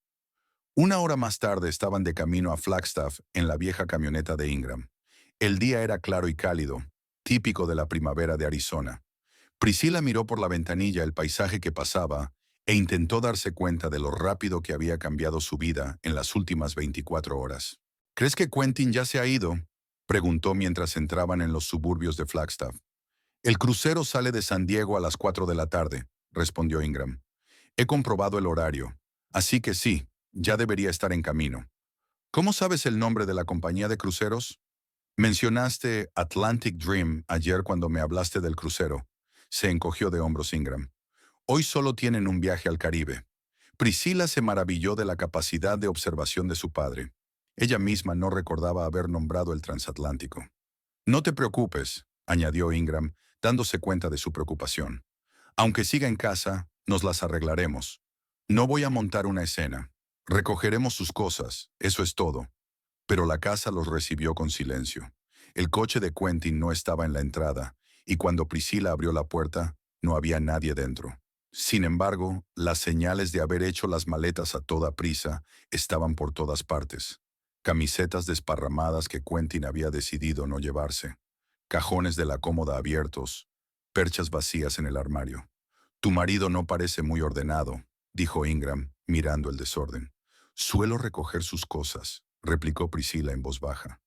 Una hora más tarde estaban de camino a Flagstaff en la vieja camioneta de Ingram. El día era claro y cálido, típico de la primavera de Arizona. Priscilla miró por la ventanilla el paisaje que pasaba e intentó darse cuenta de lo rápido que había cambiado su vida en las últimas 24 horas. ¿Crees que Quentin ya se ha ido?, preguntó mientras entraban en los suburbios de Flagstaff. El crucero sale de San Diego a las 4 de la tarde, respondió Ingram. He comprobado el horario, así que sí, ya debería estar en camino. ¿Cómo sabes el nombre de la compañía de cruceros? Mencionaste Atlantic Dream ayer cuando me hablaste del crucero. Se encogió de hombros Ingram. Hoy solo tienen un viaje al Caribe. Priscilla se maravilló de la capacidad de observación de su padre. Ella misma no recordaba haber nombrado el transatlántico. No te preocupes, añadió Ingram, dándose cuenta de su preocupación. Aunque siga en casa, nos las arreglaremos. No voy a montar una escena. Recogeremos sus cosas, eso es todo. Pero la casa los recibió con silencio. El coche de Quentin no estaba en la entrada, y cuando Priscila abrió la puerta, no había nadie dentro. Sin embargo, las señales de haber hecho las maletas a toda prisa estaban por todas partes. Camisetas desparramadas que Quentin había decidido no llevarse, cajones de la cómoda abiertos, perchas vacías en el armario. Tu marido no parece muy ordenado, dijo Ingram, mirando el desorden. Suelo recoger sus cosas, replicó Priscila en voz baja.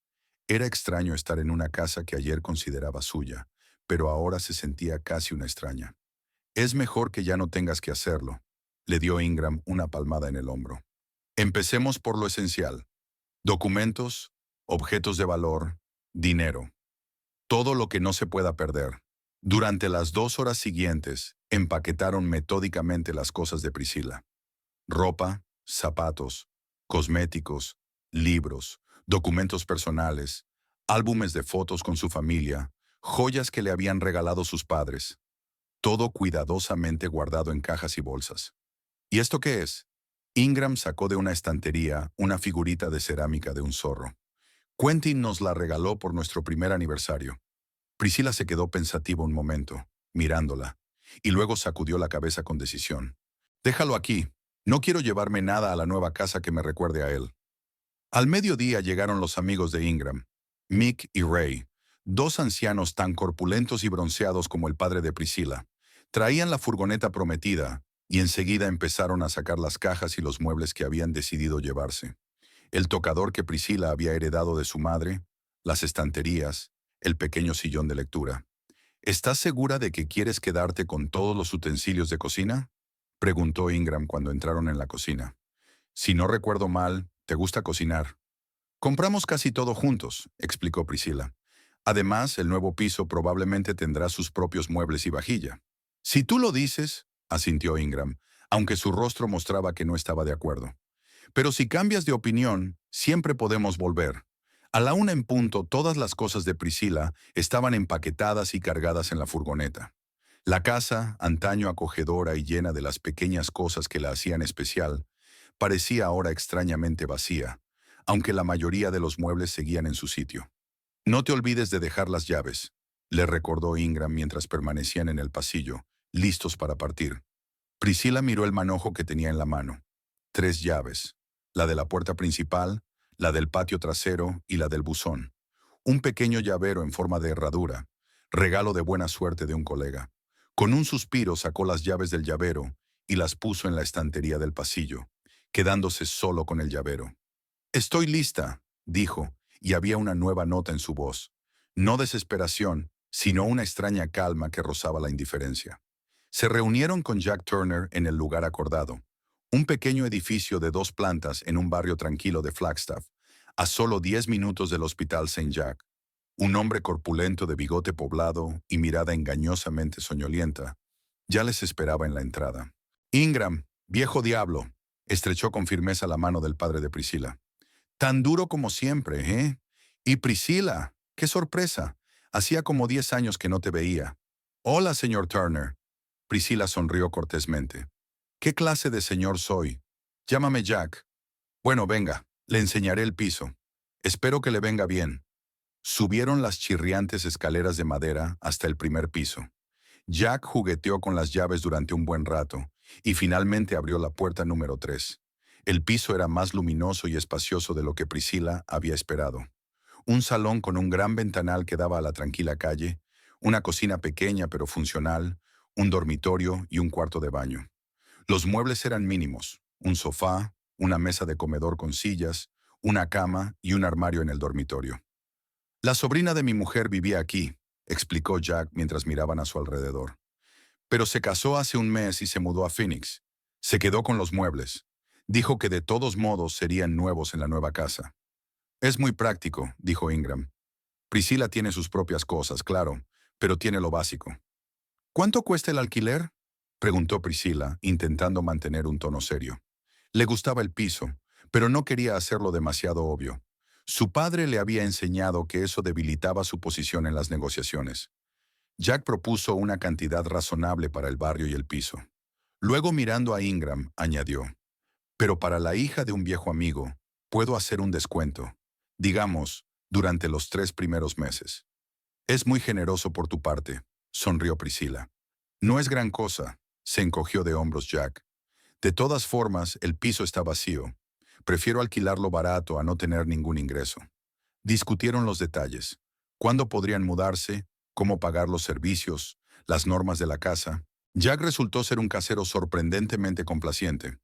Era extraño estar en una casa que ayer consideraba suya, pero ahora se sentía casi una extraña. Es mejor que ya no tengas que hacerlo, le dio Ingram una palmada en el hombro. Empecemos por lo esencial. Documentos, objetos de valor, dinero. Todo lo que no se pueda perder. Durante las 2 horas siguientes, empaquetaron metódicamente las cosas de Priscila. Ropa, zapatos, cosméticos, libros, documentos personales, álbumes de fotos con su familia, joyas que le habían regalado sus padres. Todo cuidadosamente guardado en cajas y bolsas. ¿Y esto qué es? Ingram sacó de una estantería una figurita de cerámica de un zorro. Quentin nos la regaló por nuestro primer aniversario. Priscila se quedó pensativa un momento, mirándola, y luego sacudió la cabeza con decisión. Déjalo aquí. No quiero llevarme nada a la nueva casa que me recuerde a él. Al mediodía llegaron los amigos de Ingram, Mick y Ray, dos ancianos tan corpulentos y bronceados como el padre de Priscila. Traían la furgoneta prometida y enseguida empezaron a sacar las cajas y los muebles que habían decidido llevarse. El tocador que Priscila había heredado de su madre, las estanterías, el pequeño sillón de lectura. ¿Estás segura de que quieres quedarte con todos los utensilios de cocina? Preguntó Ingram cuando entraron en la cocina. Si no recuerdo mal, te gusta cocinar. Compramos casi todo juntos, explicó Priscila. Además, el nuevo piso probablemente tendrá sus propios muebles y vajilla. Si tú lo dices, asintió Ingram, aunque su rostro mostraba que no estaba de acuerdo. Pero si cambias de opinión, siempre podemos volver. A la 1 en punto, todas las cosas de Priscila estaban empaquetadas y cargadas en la furgoneta. La casa, antaño acogedora y llena de las pequeñas cosas que la hacían especial, parecía ahora extrañamente vacía, aunque la mayoría de los muebles seguían en su sitio. No te olvides de dejar las llaves, le recordó Ingram mientras permanecían en el pasillo, listos para partir. Priscila miró el manojo que tenía en la mano. 3 llaves, la de la puerta principal, la del patio trasero y la del buzón. Un pequeño llavero en forma de herradura, regalo de buena suerte de un colega. Con un suspiro sacó las llaves del llavero y las puso en la estantería del pasillo, quedándose solo con el llavero. Estoy lista, dijo, y había una nueva nota en su voz. No desesperación, sino una extraña calma que rozaba la indiferencia. Se reunieron con Jack Turner en el lugar acordado, un pequeño edificio de 2 plantas en un barrio tranquilo de Flagstaff, a solo 10 minutos del Hospital St. Jack. Un hombre corpulento de bigote poblado y mirada engañosamente soñolienta, ya les esperaba en la entrada. Ingram, viejo diablo, estrechó con firmeza la mano del padre de Priscila. Tan duro como siempre, ¿eh? Y Priscila, qué sorpresa. Hacía como 10 años que no te veía. Hola, señor Turner. Priscila sonrió cortésmente. ¿Qué clase de señor soy? Llámame Jack. Bueno, venga, le enseñaré el piso. Espero que le venga bien. Subieron las chirriantes escaleras de madera hasta el primer piso. Jack jugueteó con las llaves durante un buen rato y finalmente abrió la puerta número 3. El piso era más luminoso y espacioso de lo que Priscila había esperado. Un salón con un gran ventanal que daba a la tranquila calle, una cocina pequeña pero funcional, un dormitorio y un cuarto de baño. Los muebles eran mínimos, un sofá, una mesa de comedor con sillas, una cama y un armario en el dormitorio. La sobrina de mi mujer vivía aquí, explicó Jack mientras miraban a su alrededor. Pero se casó hace un mes y se mudó a Phoenix. Se quedó con los muebles. Dijo que de todos modos serían nuevos en la nueva casa. Es muy práctico, dijo Ingram. Priscila tiene sus propias cosas, claro, pero tiene lo básico. ¿Cuánto cuesta el alquiler? Preguntó Priscila, intentando mantener un tono serio. Le gustaba el piso, pero no quería hacerlo demasiado obvio. Su padre le había enseñado que eso debilitaba su posición en las negociaciones. Jack propuso una cantidad razonable para el barrio y el piso. Luego, mirando a Ingram, añadió, pero para la hija de un viejo amigo, puedo hacer un descuento. Digamos, durante los 3 primeros meses. Es muy generoso por tu parte, sonrió Priscila. No es gran cosa, se encogió de hombros Jack. De todas formas, el piso está vacío. Prefiero alquilarlo barato a no tener ningún ingreso. Discutieron los detalles. ¿Cuándo podrían mudarse? ¿Cómo pagar los servicios? ¿Las normas de la casa? Jack resultó ser un casero sorprendentemente complaciente.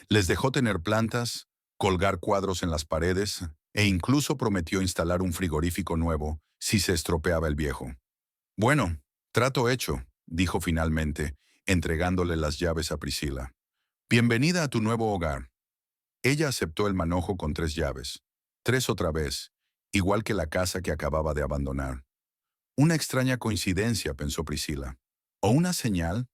Les dejó tener plantas, colgar cuadros en las paredes e incluso prometió instalar un frigorífico nuevo si se estropeaba el viejo. Bueno, trato hecho, dijo finalmente, entregándole las llaves a Priscila. Bienvenida a tu nuevo hogar. Ella aceptó el manojo con 3 llaves. 3 otra vez, igual que la casa que acababa de abandonar. Una extraña coincidencia, pensó Priscila. ¿O una señal?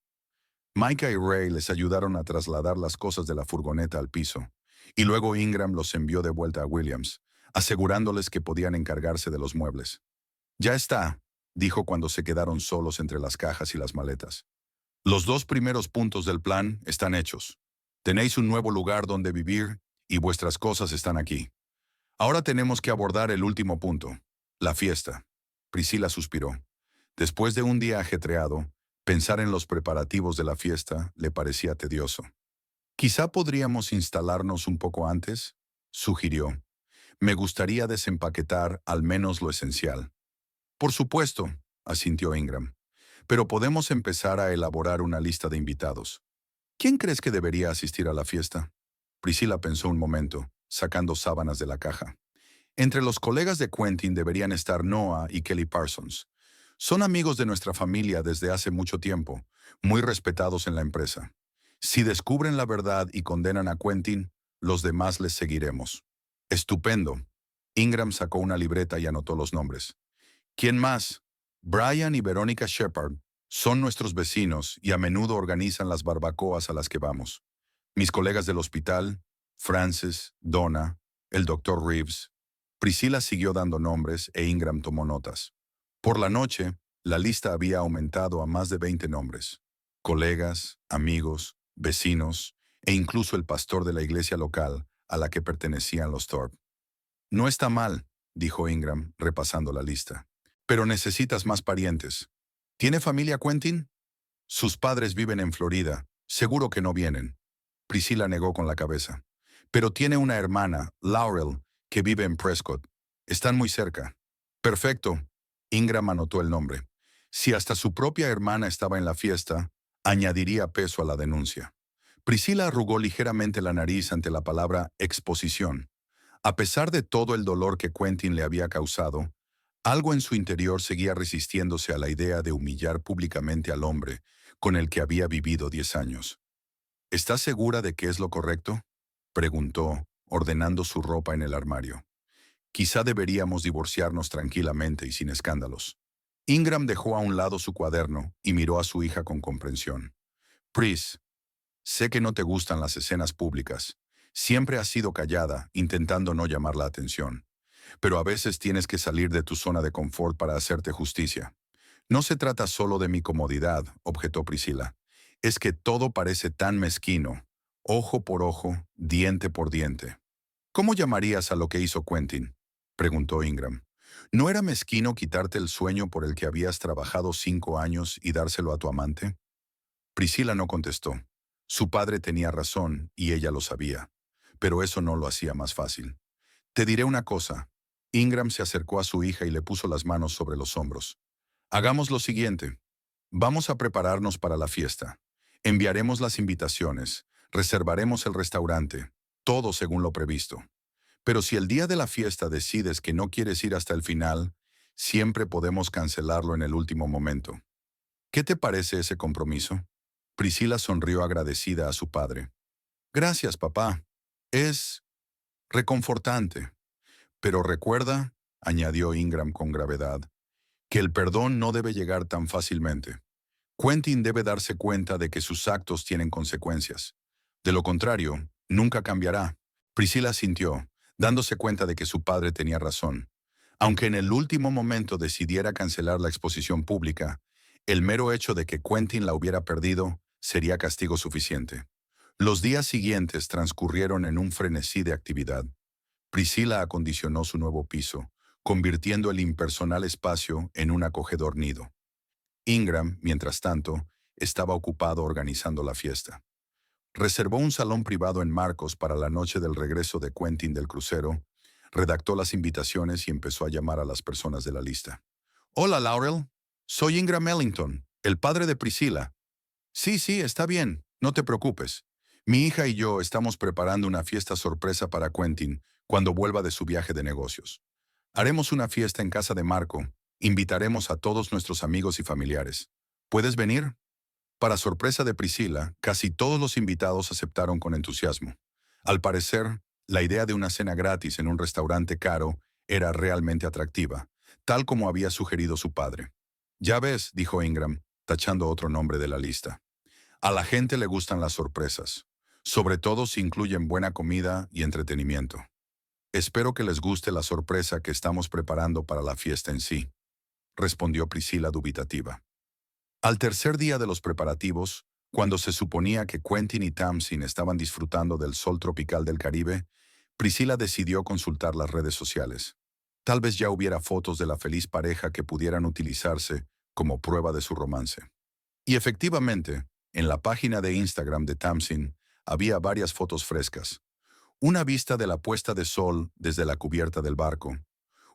Micah y Ray les ayudaron a trasladar las cosas de la furgoneta al piso, y luego Ingram los envió de vuelta a Williams, asegurándoles que podían encargarse de los muebles. Ya está, dijo cuando se quedaron solos entre las cajas y las maletas. Los 2 primeros puntos del plan están hechos. Tenéis un nuevo lugar donde vivir y vuestras cosas están aquí. Ahora tenemos que abordar el último punto, la fiesta. Priscila suspiró. Después de un día ajetreado, pensar en los preparativos de la fiesta le parecía tedioso. Quizá podríamos instalarnos un poco antes, sugirió. Me gustaría desempaquetar al menos lo esencial. Por supuesto, asintió Ingram. Pero podemos empezar a elaborar una lista de invitados. ¿Quién crees que debería asistir a la fiesta? Priscila pensó un momento, sacando sábanas de la caja. Entre los colegas de Quentin deberían estar Noah y Kelly Parsons. Son amigos de nuestra familia desde hace mucho tiempo, muy respetados en la empresa. Si descubren la verdad y condenan a Quentin, los demás les seguiremos. Estupendo. Ingram sacó una libreta y anotó los nombres. ¿Quién más? Brian y Verónica Shepard son nuestros vecinos y a menudo organizan las barbacoas a las que vamos. Mis colegas del hospital, Frances, Donna, el doctor Reeves. Priscila siguió dando nombres e Ingram tomó notas. Por la noche, la lista había aumentado a más de 20 nombres. Colegas, amigos, vecinos e incluso el pastor de la iglesia local a la que pertenecían los Thorpe. No está mal, dijo Ingram, repasando la lista. Pero necesitas más parientes. ¿Tiene familia Quentin? Sus padres viven en Florida. Seguro que no vienen. Priscila negó con la cabeza. Pero tiene una hermana, Laurel, que vive en Prescott. Están muy cerca. Perfecto. Ingram anotó el nombre. Si hasta su propia hermana estaba en la fiesta, añadiría peso a la denuncia. Priscila arrugó ligeramente la nariz ante la palabra exposición. A pesar de todo el dolor que Quentin le había causado, algo en su interior seguía resistiéndose a la idea de humillar públicamente al hombre con el que había vivido 10 años. ¿Estás segura de que es lo correcto?, preguntó, ordenando su ropa en el armario. Quizá deberíamos divorciarnos tranquilamente y sin escándalos. Ingram dejó a un lado su cuaderno y miró a su hija con comprensión. Pris, sé que no te gustan las escenas públicas. Siempre has sido callada, intentando no llamar la atención. Pero a veces tienes que salir de tu zona de confort para hacerte justicia. No se trata solo de mi comodidad, objetó Priscila. Es que todo parece tan mezquino. Ojo por ojo, diente por diente. ¿Cómo llamarías a lo que hizo Quentin?, preguntó Ingram. ¿No era mezquino quitarte el sueño por el que habías trabajado 5 años y dárselo a tu amante? Priscila no contestó. Su padre tenía razón y ella lo sabía, pero eso no lo hacía más fácil. Te diré una cosa. Ingram se acercó a su hija y le puso las manos sobre los hombros. Hagamos lo siguiente. Vamos a prepararnos para la fiesta. Enviaremos las invitaciones, reservaremos el restaurante, todo según lo previsto. Pero si el día de la fiesta decides que no quieres ir hasta el final, siempre podemos cancelarlo en el último momento. ¿Qué te parece ese compromiso? Priscila sonrió agradecida a su padre. Gracias, papá. Es reconfortante. Pero recuerda, añadió Ingram con gravedad, que el perdón no debe llegar tan fácilmente. Quentin debe darse cuenta de que sus actos tienen consecuencias. De lo contrario, nunca cambiará. Priscila sintió, dándose cuenta de que su padre tenía razón. Aunque en el último momento decidiera cancelar la exposición pública, el mero hecho de que Quentin la hubiera perdido sería castigo suficiente. Los días siguientes transcurrieron en un frenesí de actividad. Priscila acondicionó su nuevo piso, convirtiendo el impersonal espacio en un acogedor nido. Ingram, mientras tanto, estaba ocupado organizando la fiesta. Reservó un salón privado en Marcos para la noche del regreso de Quentin del crucero, redactó las invitaciones y empezó a llamar a las personas de la lista. Hola, Laurel. Soy Ingram Ellington, el padre de Priscilla. Sí, sí, está bien, no te preocupes. Mi hija y yo estamos preparando una fiesta sorpresa para Quentin cuando vuelva de su viaje de negocios. Haremos una fiesta en casa de Marco. Invitaremos a todos nuestros amigos y familiares. ¿Puedes venir? Para sorpresa de Priscilla, casi todos los invitados aceptaron con entusiasmo. Al parecer, la idea de una cena gratis en un restaurante caro era realmente atractiva, tal como había sugerido su padre. Ya ves, dijo Ingram, tachando otro nombre de la lista. A la gente le gustan las sorpresas, sobre todo si incluyen buena comida y entretenimiento. Espero que les guste la sorpresa que estamos preparando para la fiesta en sí, respondió Priscilla dubitativa. Al tercer día de los preparativos, cuando se suponía que Quentin y Tamsin estaban disfrutando del sol tropical del Caribe, Priscilla decidió consultar las redes sociales. Tal vez ya hubiera fotos de la feliz pareja que pudieran utilizarse como prueba de su romance. Y efectivamente, en la página de Instagram de Tamsin había varias fotos frescas. Una vista de la puesta de sol desde la cubierta del barco,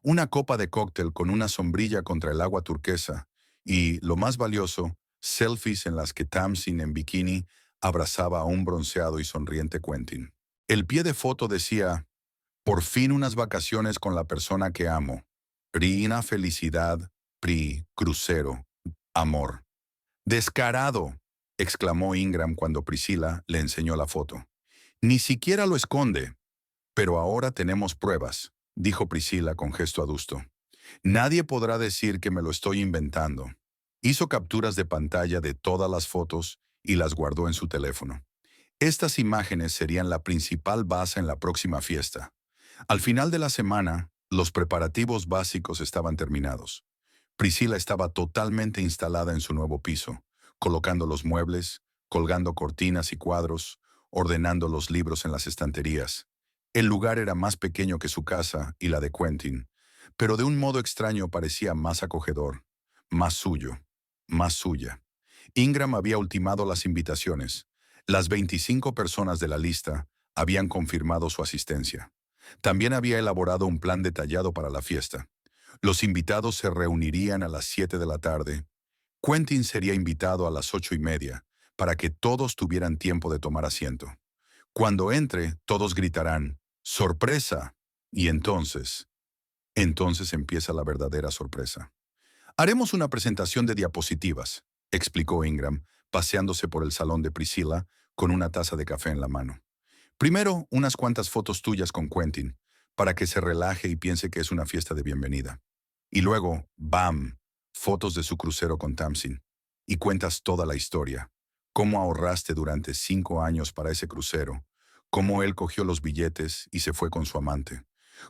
una copa de cóctel con una sombrilla contra el agua turquesa y, lo más valioso, selfies en las que Tamsin en bikini abrazaba a un bronceado y sonriente Quentin. El pie de foto decía, por fin unas vacaciones con la persona que amo. Prina felicidad, pri, crucero, amor. Descarado, exclamó Ingram cuando Priscilla le enseñó la foto. Ni siquiera lo esconde. Pero ahora tenemos pruebas, dijo Priscilla con gesto adusto. Nadie podrá decir que me lo estoy inventando. Hizo capturas de pantalla de todas las fotos y las guardó en su teléfono. Estas imágenes serían la principal base en la próxima fiesta. Al final de la semana, los preparativos básicos estaban terminados. Priscilla estaba totalmente instalada en su nuevo piso, colocando los muebles, colgando cortinas y cuadros, ordenando los libros en las estanterías. El lugar era más pequeño que su casa y la de Quentin, pero de un modo extraño parecía más acogedor, más suyo, más suya. Ingram había ultimado las invitaciones. Las 25 personas de la lista habían confirmado su asistencia. También había elaborado un plan detallado para la fiesta. Los invitados se reunirían a las 7 de la tarde. Quentin sería invitado a las 8:30, para que todos tuvieran tiempo de tomar asiento. Cuando entre, todos gritarán, ¡sorpresa! Y entonces empieza la verdadera sorpresa. Haremos una presentación de diapositivas, explicó Ingram, paseándose por el salón de Priscilla con una taza de café en la mano. Primero, unas cuantas fotos tuyas con Quentin, para que se relaje y piense que es una fiesta de bienvenida. Y luego, ¡bam!, fotos de su crucero con Tamsin. Y cuentas toda la historia. Cómo ahorraste durante 5 años para ese crucero. Cómo él cogió los billetes y se fue con su amante.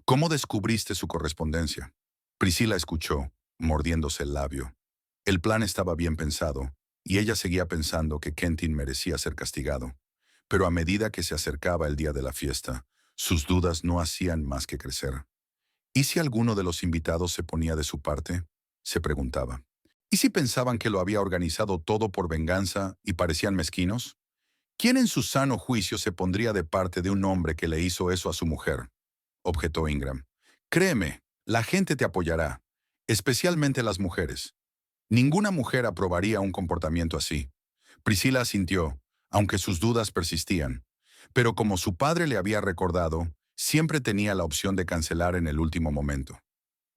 Cómo descubriste su correspondencia. Priscilla escuchó, mordiéndose el labio. El plan estaba bien pensado, y ella seguía pensando que Quentin merecía ser castigado. Pero a medida que se acercaba el día de la fiesta, sus dudas no hacían más que crecer. ¿Y si alguno de los invitados se ponía de su parte? Se preguntaba. ¿Y si pensaban que lo había organizado todo por venganza y parecían mezquinos? ¿Quién en su sano juicio se pondría de parte de un hombre que le hizo eso a su mujer? Objetó Ingram. Créeme, la gente te apoyará, especialmente las mujeres. Ninguna mujer aprobaría un comportamiento así. Priscilla asintió, aunque sus dudas persistían. Pero como su padre le había recordado, siempre tenía la opción de cancelar en el último momento.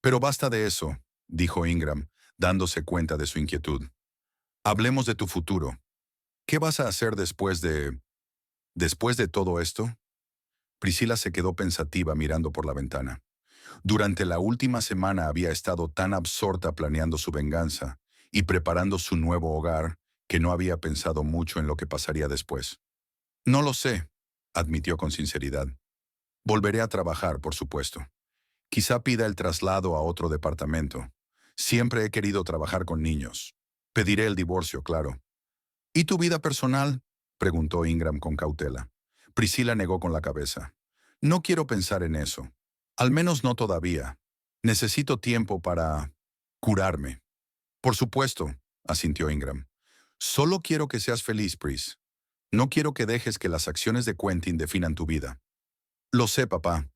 Pero basta de eso, dijo Ingram, dándose cuenta de su inquietud. Hablemos de tu futuro. ¿Qué vas a hacer después de todo esto? Priscilla se quedó pensativa mirando por la ventana. Durante la última semana había estado tan absorta planeando su venganza y preparando su nuevo hogar que no había pensado mucho en lo que pasaría después. No lo sé, admitió con sinceridad. Volveré a trabajar, por supuesto. Quizá pida el traslado a otro departamento. Siempre he querido trabajar con niños. Pediré el divorcio, claro. ¿Y tu vida personal?, preguntó Ingram con cautela. Priscilla negó con la cabeza. No quiero pensar en eso. Al menos no todavía. Necesito tiempo para curarme. Por supuesto, asintió Ingram. Solo quiero que seas feliz, Pris. No quiero que dejes que las acciones de Quentin definan tu vida. Lo sé, papá.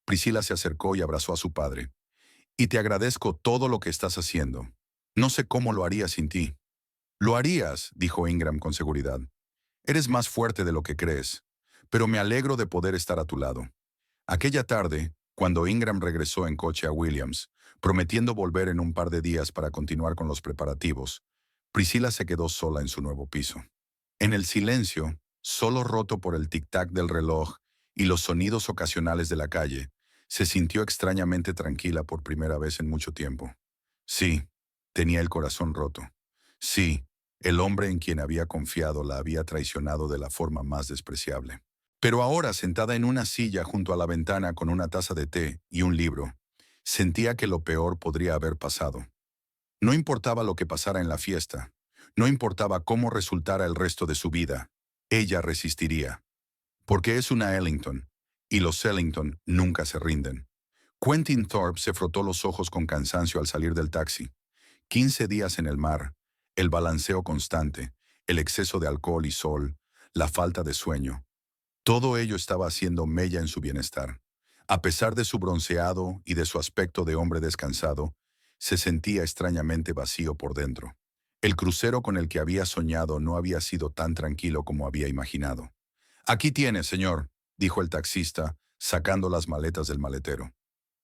Priscila se acercó y abrazó a su padre. Y te agradezco todo lo que estás haciendo. No sé cómo lo haría sin ti. Lo harías, dijo Ingram con seguridad. Eres más fuerte de lo que crees, pero me alegro de poder estar a tu lado. Aquella tarde, cuando Ingram regresó en coche a Williams, prometiendo volver en un par de días para continuar con los preparativos, Priscila se quedó sola en su nuevo piso. En el silencio, solo roto por el tic-tac del reloj y los sonidos ocasionales de la calle, se sintió extrañamente tranquila por primera vez en mucho tiempo. Sí, tenía el corazón roto. Sí, el hombre en quien había confiado la había traicionado de la forma más despreciable. Pero ahora, sentada en una silla junto a la ventana con una taza de té y un libro, sentía que lo peor podría haber pasado. No importaba lo que pasara en la fiesta, no importaba cómo resultara el resto de su vida, ella resistiría. Porque es una Ellington, y los Ellington nunca se rinden. Quentin Thorpe se frotó los ojos con cansancio al salir del taxi. 15 días en el mar, el balanceo constante, el exceso de alcohol y sol, la falta de sueño. Todo ello estaba haciendo mella en su bienestar. A pesar de su bronceado y de su aspecto de hombre descansado, se sentía extrañamente vacío por dentro. El crucero con el que había soñado no había sido tan tranquilo como había imaginado. «Aquí tiene, señor», dijo el taxista, sacando las maletas del maletero.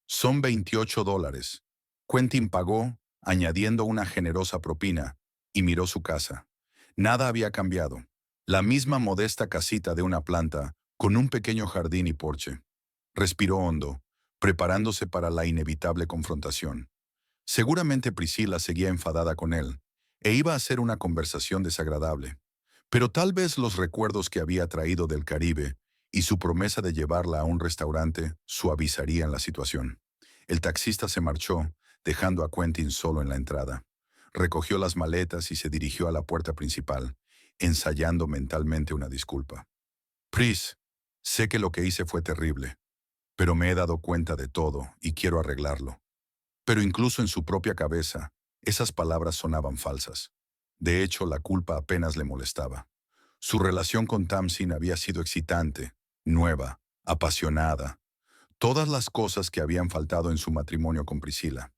«Son $28». Quentin pagó, añadiendo una generosa propina, y miró su casa. Nada había cambiado. La misma modesta casita de una planta, con un pequeño jardín y porche. Respiró hondo, preparándose para la inevitable confrontación. Seguramente Priscila seguía enfadada con él, e iba a ser una conversación desagradable. Pero tal vez los recuerdos que había traído del Caribe y su promesa de llevarla a un restaurante suavizarían la situación. El taxista se marchó, dejando a Quentin solo en la entrada. Recogió las maletas y se dirigió a la puerta principal, ensayando mentalmente una disculpa. «Pris, sé que lo que hice fue terrible, pero me he dado cuenta de todo y quiero arreglarlo». Pero incluso en su propia cabeza, esas palabras sonaban falsas. De hecho, la culpa apenas le molestaba. Su relación con Tamsin había sido excitante, nueva, apasionada, todas las cosas que habían faltado en su matrimonio con Priscila.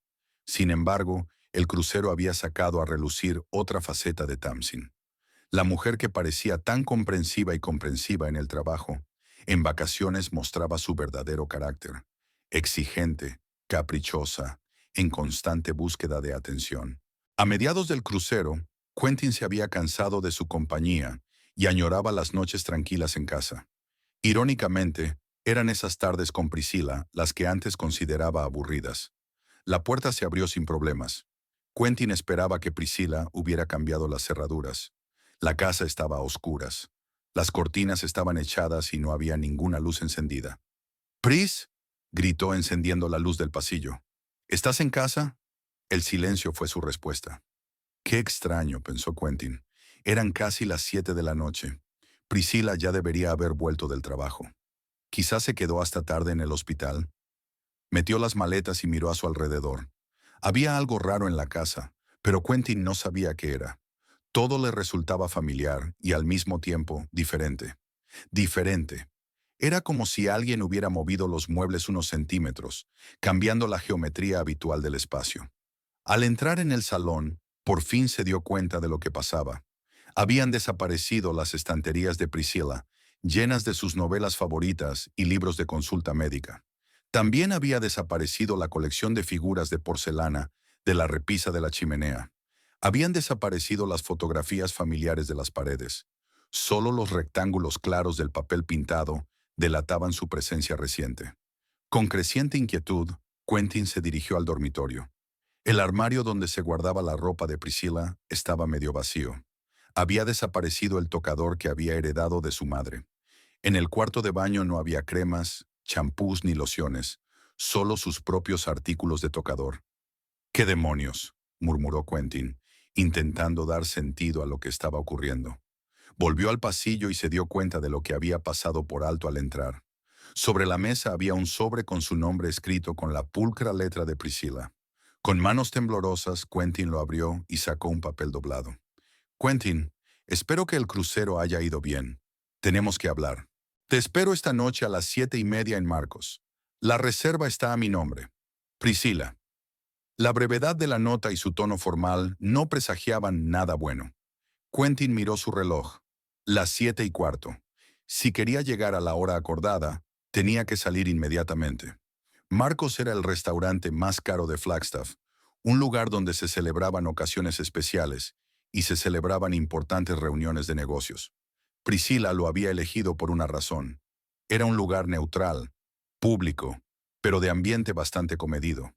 Sin embargo, el crucero había sacado a relucir otra faceta de Tamsin. La mujer que parecía tan comprensiva y comprensiva en el trabajo, en vacaciones mostraba su verdadero carácter, exigente, caprichosa, en constante búsqueda de atención. A mediados del crucero, Quentin se había cansado de su compañía y añoraba las noches tranquilas en casa. Irónicamente, eran esas tardes con Priscila las que antes consideraba aburridas. La puerta se abrió sin problemas. Quentin esperaba que Priscila hubiera cambiado las cerraduras. La casa estaba a oscuras. Las cortinas estaban echadas y no había ninguna luz encendida. «¿Pris?», gritó encendiendo la luz del pasillo. «¿Estás en casa?». El silencio fue su respuesta. «Qué extraño», pensó Quentin. Eran casi las 7 de la noche. Priscila ya debería haber vuelto del trabajo. Quizás se quedó hasta tarde en el hospital. Metió las maletas y miró a su alrededor. Había algo raro en la casa, pero Quentin no sabía qué era. Todo le resultaba familiar y al mismo tiempo diferente. Diferente. Era como si alguien hubiera movido los muebles unos centímetros, cambiando la geometría habitual del espacio. Al entrar en el salón, por fin se dio cuenta de lo que pasaba. Habían desaparecido las estanterías de Priscilla, llenas de sus novelas favoritas y libros de consulta médica. También había desaparecido la colección de figuras de porcelana de la repisa de la chimenea. Habían desaparecido las fotografías familiares de las paredes. Solo los rectángulos claros del papel pintado delataban su presencia reciente. Con creciente inquietud, Quentin se dirigió al dormitorio. El armario donde se guardaba la ropa de Priscilla estaba medio vacío. Había desaparecido el tocador que había heredado de su madre. En el cuarto de baño no había cremas, champús ni lociones, solo sus propios artículos de tocador. «¿Qué demonios?», murmuró Quentin, intentando dar sentido a lo que estaba ocurriendo. Volvió al pasillo y se dio cuenta de lo que había pasado por alto al entrar. Sobre la mesa había un sobre con su nombre escrito con la pulcra letra de Priscila. Con manos temblorosas, Quentin lo abrió y sacó un papel doblado. Quentin, espero que el crucero haya ido bien. Tenemos que hablar. Te espero esta noche a las 7:30 en Marcos. La reserva está a mi nombre. Priscila. La brevedad de la nota y su tono formal no presagiaban nada bueno. Quentin miró su reloj. Las 7:15. Si quería llegar a la hora acordada, tenía que salir inmediatamente. Marcos era el restaurante más caro de Flagstaff, un lugar donde se celebraban ocasiones especiales y se celebraban importantes reuniones de negocios. Priscila lo había elegido por una razón. Era un lugar neutral, público, pero de ambiente bastante comedido.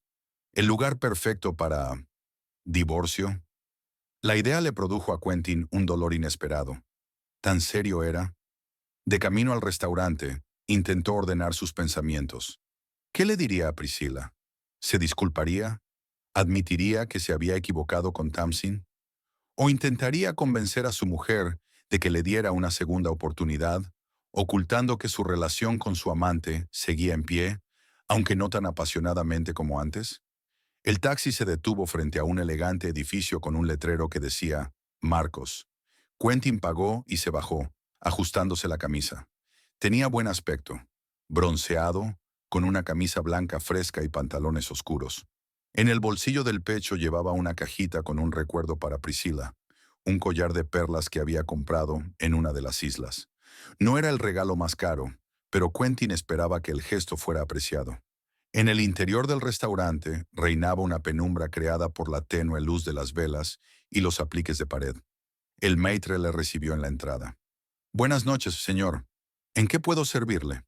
El lugar perfecto para... ¿divorcio? La idea le produjo a Quentin un dolor inesperado. ¿Tan serio era? De camino al restaurante, intentó ordenar sus pensamientos. ¿Qué le diría a Priscila? ¿Se disculparía? ¿Admitiría que se había equivocado con Tamsin? ¿O intentaría convencer a su mujer de que le diera una segunda oportunidad, ocultando que su relación con su amante seguía en pie, aunque no tan apasionadamente como antes? El taxi se detuvo frente a un elegante edificio con un letrero que decía Marcos. Quentin pagó y se bajó, ajustándose la camisa. Tenía buen aspecto, bronceado, con una camisa blanca fresca y pantalones oscuros. En el bolsillo del pecho llevaba una cajita con un recuerdo para Priscila, un collar de perlas que había comprado en una de las islas. No era el regalo más caro, pero Quentin esperaba que el gesto fuera apreciado. En el interior del restaurante reinaba una penumbra creada por la tenue luz de las velas y los apliques de pared. El maitre le recibió en la entrada. «Buenas noches, señor. ¿En qué puedo servirle?»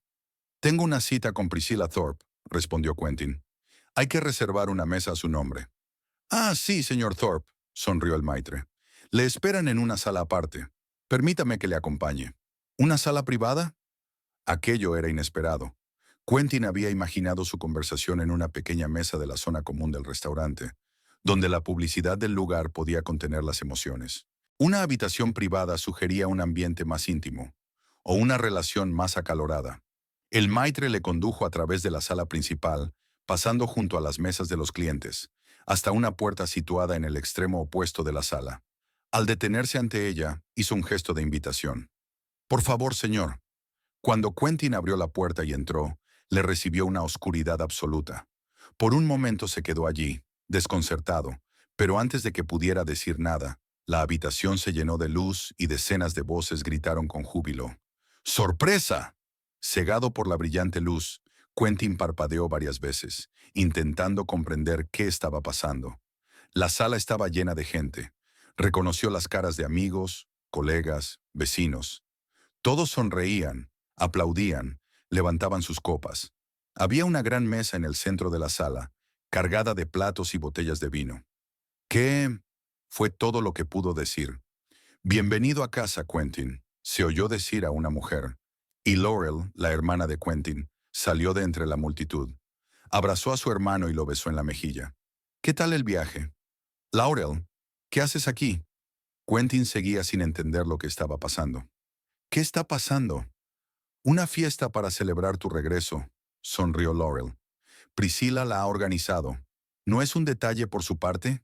«Tengo una cita con Priscilla Thorpe», respondió Quentin. «Hay que reservar una mesa a su nombre». «Ah, sí, señor Thorpe», sonrió el maitre. «Le esperan en una sala aparte. Permítame que le acompañe». «¿Una sala privada?» Aquello era inesperado. Quentin había imaginado su conversación en una pequeña mesa de la zona común del restaurante, donde la publicidad del lugar podía contener las emociones. Una habitación privada sugería un ambiente más íntimo, o una relación más acalorada. El maitre le condujo a través de la sala principal, pasando junto a las mesas de los clientes, hasta una puerta situada en el extremo opuesto de la sala. Al detenerse ante ella, hizo un gesto de invitación. «Por favor, señor». Cuando Quentin abrió la puerta y entró, le recibió una oscuridad absoluta. Por un momento se quedó allí, desconcertado, pero antes de que pudiera decir nada, la habitación se llenó de luz y decenas de voces gritaron con júbilo. ¡Sorpresa! Cegado por la brillante luz, Quentin parpadeó varias veces, intentando comprender qué estaba pasando. La sala estaba llena de gente. Reconoció las caras de amigos, colegas, vecinos. Todos sonreían, aplaudían, levantaban sus copas. Había una gran mesa en el centro de la sala, cargada de platos y botellas de vino. «¿Qué?» fue todo lo que pudo decir. «Bienvenido a casa, Quentin», se oyó decir a una mujer. Y Laurel, la hermana de Quentin, salió de entre la multitud. Abrazó a su hermano y lo besó en la mejilla. «¿Qué tal el viaje?» «Laurel, ¿qué haces aquí?» Quentin seguía sin entender lo que estaba pasando. «¿Qué está pasando?» «Una fiesta para celebrar tu regreso», sonrió Laurel. «Priscilla la ha organizado. ¿No es un detalle por su parte?»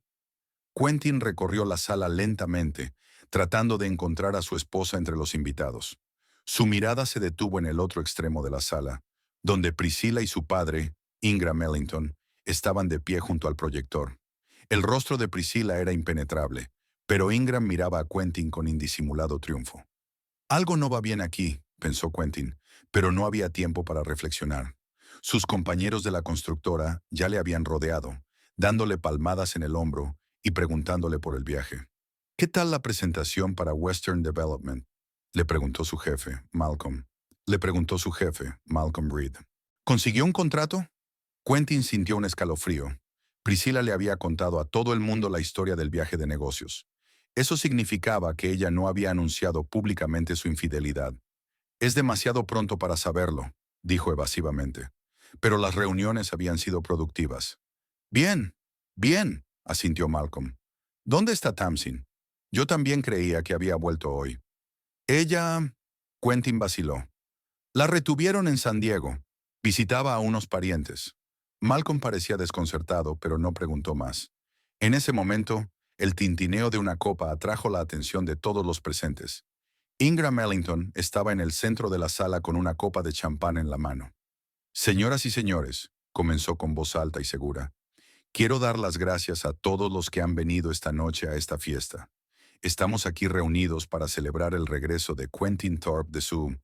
Quentin recorrió la sala lentamente, tratando de encontrar a su esposa entre los invitados. Su mirada se detuvo en el otro extremo de la sala, donde Priscilla y su padre, Ingram Ellington, estaban de pie junto al proyector. El rostro de Priscilla era impenetrable, pero Ingram miraba a Quentin con indisimulado triunfo. «Algo no va bien aquí», pensó Quentin, pero no había tiempo para reflexionar. Sus compañeros de la constructora ya le habían rodeado, dándole palmadas en el hombro y preguntándole por el viaje. «¿Qué tal la presentación para Western Development?», le preguntó su jefe, Malcolm. Reed. «¿Consiguió un contrato?» Quentin sintió un escalofrío. Priscilla le había contado a todo el mundo la historia del viaje de negocios. Eso significaba que ella no había anunciado públicamente su infidelidad. «Es demasiado pronto para saberlo», dijo evasivamente. Pero las reuniones habían sido productivas. «Bien, bien», asintió Malcolm. «¿Dónde está Tamsin? Yo también creía que había vuelto hoy». «Ella...» Quentin vaciló. La retuvieron en San Diego. Visitaba a unos parientes. Malcolm parecía desconcertado, pero no preguntó más. En ese momento, el tintineo de una copa atrajo la atención de todos los presentes. Ingram Ellington estaba en el centro de la sala con una copa de champán en la mano. Señoras y señores, comenzó con voz alta y segura, quiero dar las gracias a todos los que han venido esta noche a esta fiesta. Estamos aquí reunidos para celebrar el regreso de Quentin Thorpe de su...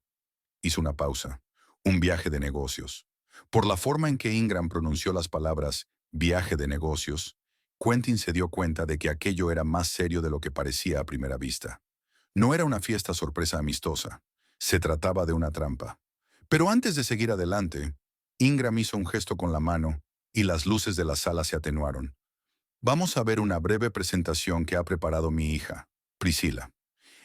Hizo una pausa. Un viaje de negocios. Por la forma en que Ingram pronunció las palabras viaje de negocios, Quentin se dio cuenta de que aquello era más serio de lo que parecía a primera vista. No era una fiesta sorpresa amistosa. Se trataba de una trampa. Pero antes de seguir adelante, Ingram hizo un gesto con la mano y las luces de la sala se atenuaron. Vamos a ver una breve presentación que ha preparado mi hija, Priscilla.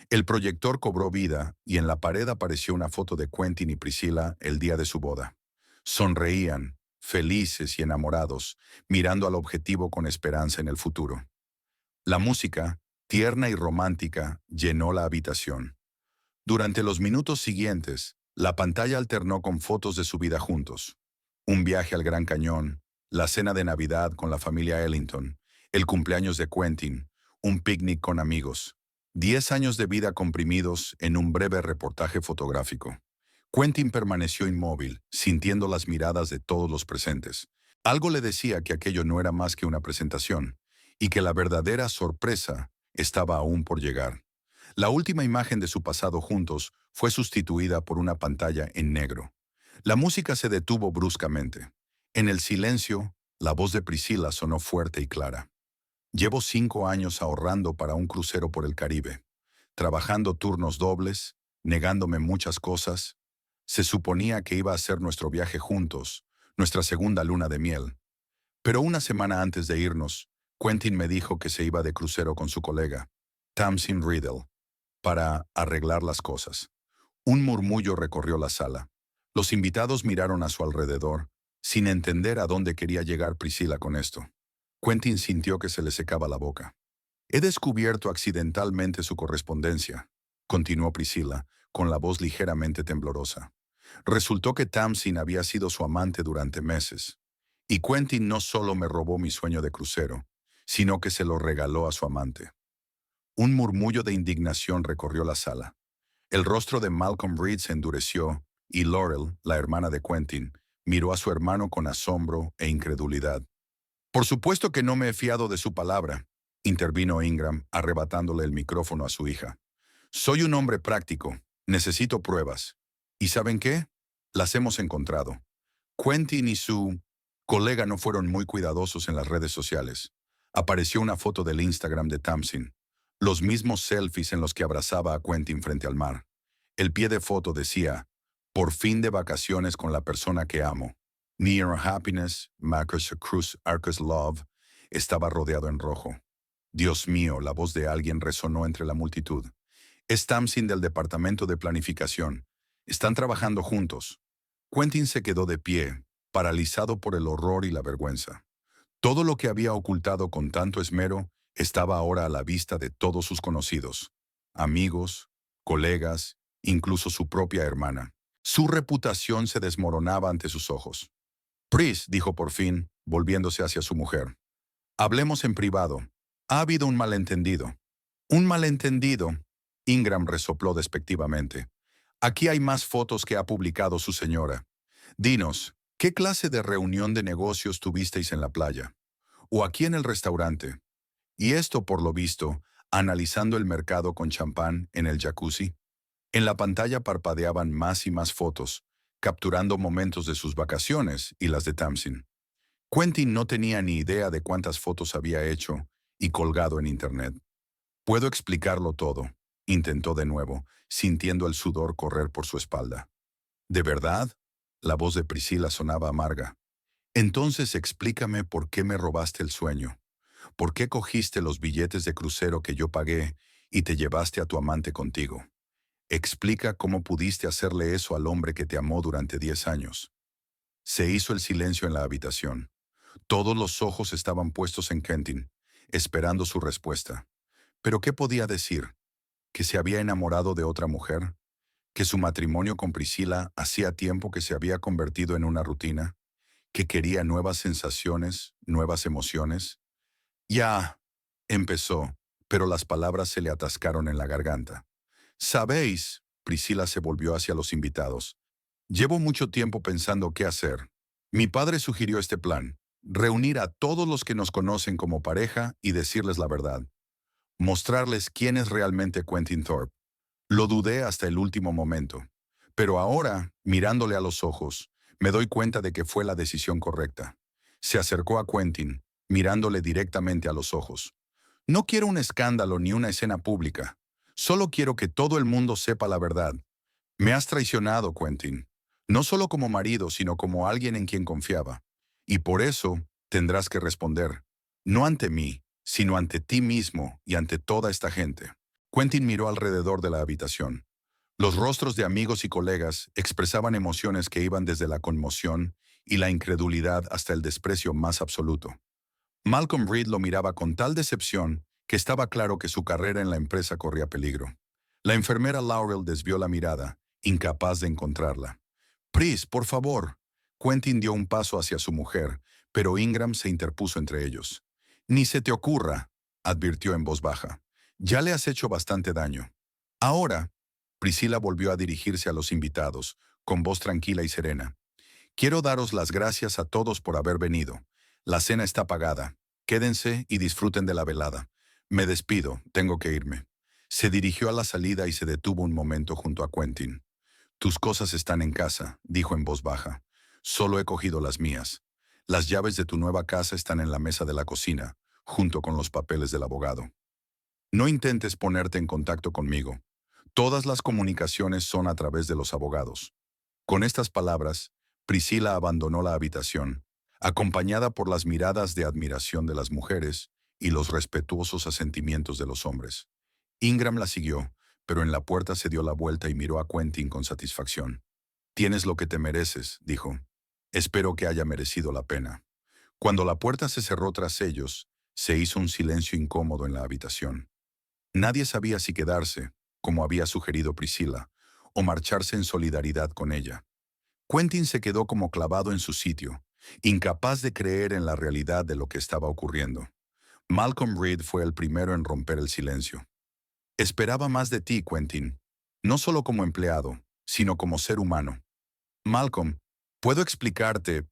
El proyector cobró vida y en la pared apareció una foto de Quentin y Priscilla el día de su boda. Sonreían, felices y enamorados, mirando al objetivo con esperanza en el futuro. La música, tierna y romántica, llenó la habitación. Durante los minutos siguientes, la pantalla alternó con fotos de su vida juntos. Un viaje al Gran Cañón, la cena de Navidad con la familia Ellington, el cumpleaños de Quentin, un picnic con amigos. 10 años de vida comprimidos en un breve reportaje fotográfico. Quentin permaneció inmóvil, sintiendo las miradas de todos los presentes. Algo le decía que aquello no era más que una presentación, y que la verdadera sorpresa estaba aún por llegar. La última imagen de su pasado juntos fue sustituida por una pantalla en negro. La música se detuvo bruscamente. En el silencio, la voz de Priscilla sonó fuerte y clara. Llevo 5 años ahorrando para un crucero por el Caribe, trabajando turnos dobles, negándome muchas cosas. Se suponía que iba a ser nuestro viaje juntos, nuestra segunda luna de miel. Pero una semana antes de irnos, Quentin me dijo que se iba de crucero con su colega, Tamsin Riddle, para arreglar las cosas. Un murmullo recorrió la sala. Los invitados miraron a su alrededor, sin entender a dónde quería llegar Priscilla con esto. Quentin sintió que se le secaba la boca. He descubierto accidentalmente su correspondencia, continuó Priscilla, con la voz ligeramente temblorosa. Resultó que Tamsin había sido su amante durante meses. Y Quentin no solo me robó mi sueño de crucero, sino que se lo regaló a su amante. Un murmullo de indignación recorrió la sala. El rostro de Malcolm Reed se endureció y Laurel, la hermana de Quentin, miró a su hermano con asombro e incredulidad. Por supuesto que no me he fiado de su palabra, intervino Ingram, arrebatándole el micrófono a su hija. Soy un hombre práctico, necesito pruebas. ¿Y saben qué? Las hemos encontrado. Quentin y su colega no fueron muy cuidadosos en las redes sociales. Apareció una foto del Instagram de Tamsin. Los mismos selfies en los que abrazaba a Quentin frente al mar. El pie de foto decía, por fin de vacaciones con la persona que amo. Near happiness, Marcus Cruz Arcus Love, estaba rodeado en rojo. Dios mío, la voz de alguien resonó entre la multitud. Es Tamsin del departamento de planificación. Están trabajando juntos. Quentin se quedó de pie, paralizado por el horror y la vergüenza. Todo lo que había ocultado con tanto esmero estaba ahora a la vista de todos sus conocidos, amigos, colegas, incluso su propia hermana. Su reputación se desmoronaba ante sus ojos. Pris, dijo por fin, volviéndose hacia su mujer. Hablemos en privado. Ha habido un malentendido. Un malentendido, Ingram resopló despectivamente. Aquí hay más fotos que ha publicado su señora. Dinos, ¿qué clase de reunión de negocios tuvisteis en la playa? ¿O aquí en el restaurante? Y esto, por lo visto, analizando el mercado con champán en el jacuzzi. En la pantalla parpadeaban más y más fotos, capturando momentos de sus vacaciones y las de Tamsin. Quentin no tenía ni idea de cuántas fotos había hecho y colgado en Internet. Puedo explicarlo todo, intentó de nuevo, sintiendo el sudor correr por su espalda. ¿De verdad? La voz de Priscilla sonaba amarga. Entonces explícame por qué me robaste el sueño. ¿Por qué cogiste los billetes de crucero que yo pagué y te llevaste a tu amante contigo? Explica cómo pudiste hacerle eso al hombre que te amó durante 10 años. Se hizo el silencio en la habitación. Todos los ojos estaban puestos en Quentin, esperando su respuesta. ¿Pero qué podía decir? ¿Que se había enamorado de otra mujer? que su matrimonio con Priscila hacía tiempo que se había convertido en una rutina, que quería nuevas sensaciones, nuevas emociones. Ya, empezó, pero las palabras se le atascaron en la garganta. Sabéis, Priscila se volvió hacia los invitados. Llevo mucho tiempo pensando qué hacer. Mi padre sugirió este plan, reunir a todos los que nos conocen como pareja y decirles la verdad, mostrarles quién es realmente Quentin Thorpe. Lo dudé hasta el último momento, pero ahora, mirándole a los ojos, me doy cuenta de que fue la decisión correcta. Se acercó a Quentin, mirándole directamente a los ojos. No quiero un escándalo ni una escena pública. Solo quiero que todo el mundo sepa la verdad. Me has traicionado, Quentin. No solo como marido, sino como alguien en quien confiaba. Y por eso tendrás que responder. No ante mí, sino ante ti mismo y ante toda esta gente. Quentin miró alrededor de la habitación. Los rostros de amigos y colegas expresaban emociones que iban desde la conmoción y la incredulidad hasta el desprecio más absoluto. Malcolm Reed lo miraba con tal decepción que estaba claro que su carrera en la empresa corría peligro. La enfermera Laurel desvió la mirada, incapaz de encontrarla. Pris, por favor. Quentin dio un paso hacia su mujer, pero Ingram se interpuso entre ellos. Ni se te ocurra, advirtió en voz baja. Ya le has hecho bastante daño. Ahora, Priscila volvió a dirigirse a los invitados, con voz tranquila y serena. Quiero daros las gracias a todos por haber venido. La cena está pagada. Quédense y disfruten de la velada. Me despido, tengo que irme. Se dirigió a la salida y se detuvo un momento junto a Quentin. Tus cosas están en casa, dijo en voz baja. Solo he cogido las mías. Las llaves de tu nueva casa están en la mesa de la cocina, junto con los papeles del abogado. No intentes ponerte en contacto conmigo. Todas las comunicaciones son a través de los abogados. Con estas palabras, Priscila abandonó la habitación, acompañada por las miradas de admiración de las mujeres y los respetuosos asentimientos de los hombres. Ingram la siguió, pero en la puerta se dio la vuelta y miró a Quentin con satisfacción. Tienes lo que te mereces, dijo. Espero que haya merecido la pena. Cuando la puerta se cerró tras ellos, se hizo un silencio incómodo en la habitación. Nadie sabía si quedarse, como había sugerido Priscila, o marcharse en solidaridad con ella. Quentin se quedó como clavado en su sitio, incapaz de creer en la realidad de lo que estaba ocurriendo. Malcolm Reed fue el primero en romper el silencio. Esperaba más de ti, Quentin, no solo como empleado, sino como ser humano. Malcolm, puedo explicarte,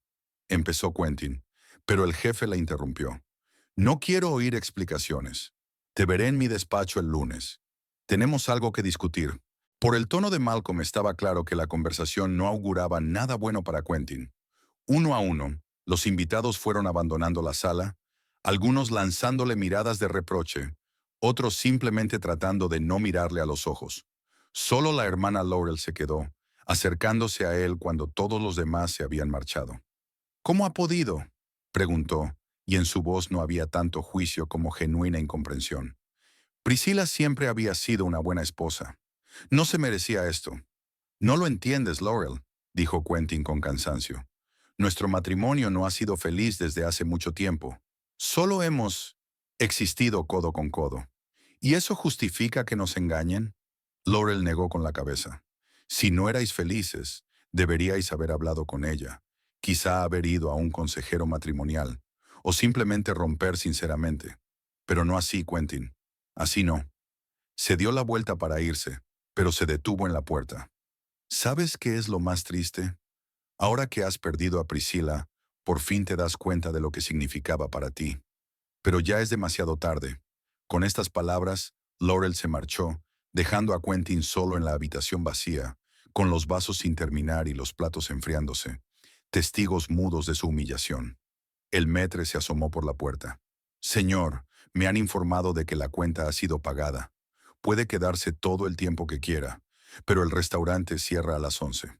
empezó Quentin, pero el jefe la interrumpió. No quiero oír explicaciones. Te veré en mi despacho el lunes. Tenemos algo que discutir. Por el tono de Malcolm estaba claro que la conversación no auguraba nada bueno para Quentin. Uno a uno, los invitados fueron abandonando la sala, algunos lanzándole miradas de reproche, otros simplemente tratando de no mirarle a los ojos. Solo la hermana Laurel se quedó, acercándose a él cuando todos los demás se habían marchado. ¿Cómo ha podido?, preguntó, y en su voz no había tanto juicio como genuina incomprensión. Priscila siempre había sido una buena esposa. No se merecía esto. No lo entiendes, Laurel, dijo Quentin con cansancio. Nuestro matrimonio no ha sido feliz desde hace mucho tiempo. Solo hemos existido codo con codo. ¿Y eso justifica que nos engañen? Laurel negó con la cabeza. Si no erais felices, deberíais haber hablado con ella, quizá haber ido a un consejero matrimonial, o simplemente romper sinceramente. Pero no así, Quentin. Así no. Se dio la vuelta para irse, pero se detuvo en la puerta. ¿Sabes qué es lo más triste? Ahora que has perdido a Priscila, por fin te das cuenta de lo que significaba para ti. Pero ya es demasiado tarde. Con estas palabras, Laurel se marchó, dejando a Quentin solo en la habitación vacía, con los vasos sin terminar y los platos enfriándose, testigos mudos de su humillación. El maître se asomó por la puerta. Señor, me han informado de que la cuenta ha sido pagada. Puede quedarse todo el tiempo que quiera, pero el restaurante cierra a las 11.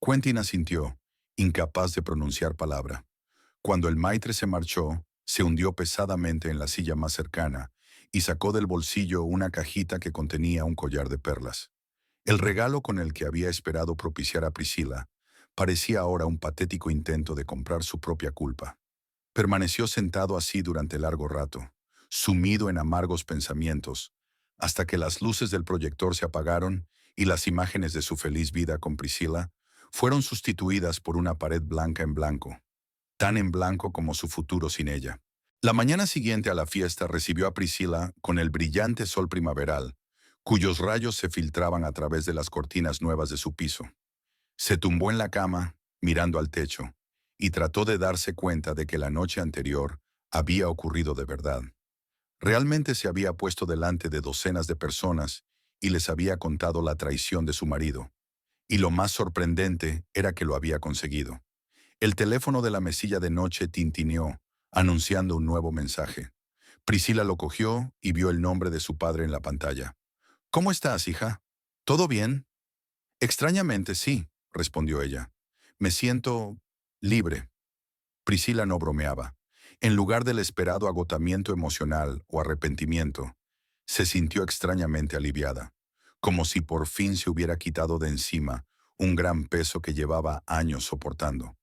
Quentin asintió, incapaz de pronunciar palabra. Cuando el maître se marchó, se hundió pesadamente en la silla más cercana y sacó del bolsillo una cajita que contenía un collar de perlas. El regalo con el que había esperado propiciar a Priscila parecía ahora un patético intento de comprar su propia culpa. Permaneció sentado así durante largo rato, sumido en amargos pensamientos, hasta que las luces del proyector se apagaron y las imágenes de su feliz vida con Priscilla fueron sustituidas por una pared blanca en blanco, tan en blanco como su futuro sin ella. La mañana siguiente a la fiesta recibió a Priscilla con el brillante sol primaveral, cuyos rayos se filtraban a través de las cortinas nuevas de su piso. Se tumbó en la cama, mirando al techo, y trató de darse cuenta de que la noche anterior había ocurrido de verdad. Realmente se había puesto delante de docenas de personas y les había contado la traición de su marido. Y lo más sorprendente era que lo había conseguido. El teléfono de la mesilla de noche tintineó, anunciando un nuevo mensaje. Priscilla lo cogió y vio el nombre de su padre en la pantalla. «¿Cómo estás, hija? ¿Todo bien?» «Extrañamente, sí», respondió ella. «Me siento libre». Priscilla no bromeaba. En lugar del esperado agotamiento emocional o arrepentimiento, se sintió extrañamente aliviada, como si por fin se hubiera quitado de encima un gran peso que llevaba años soportando.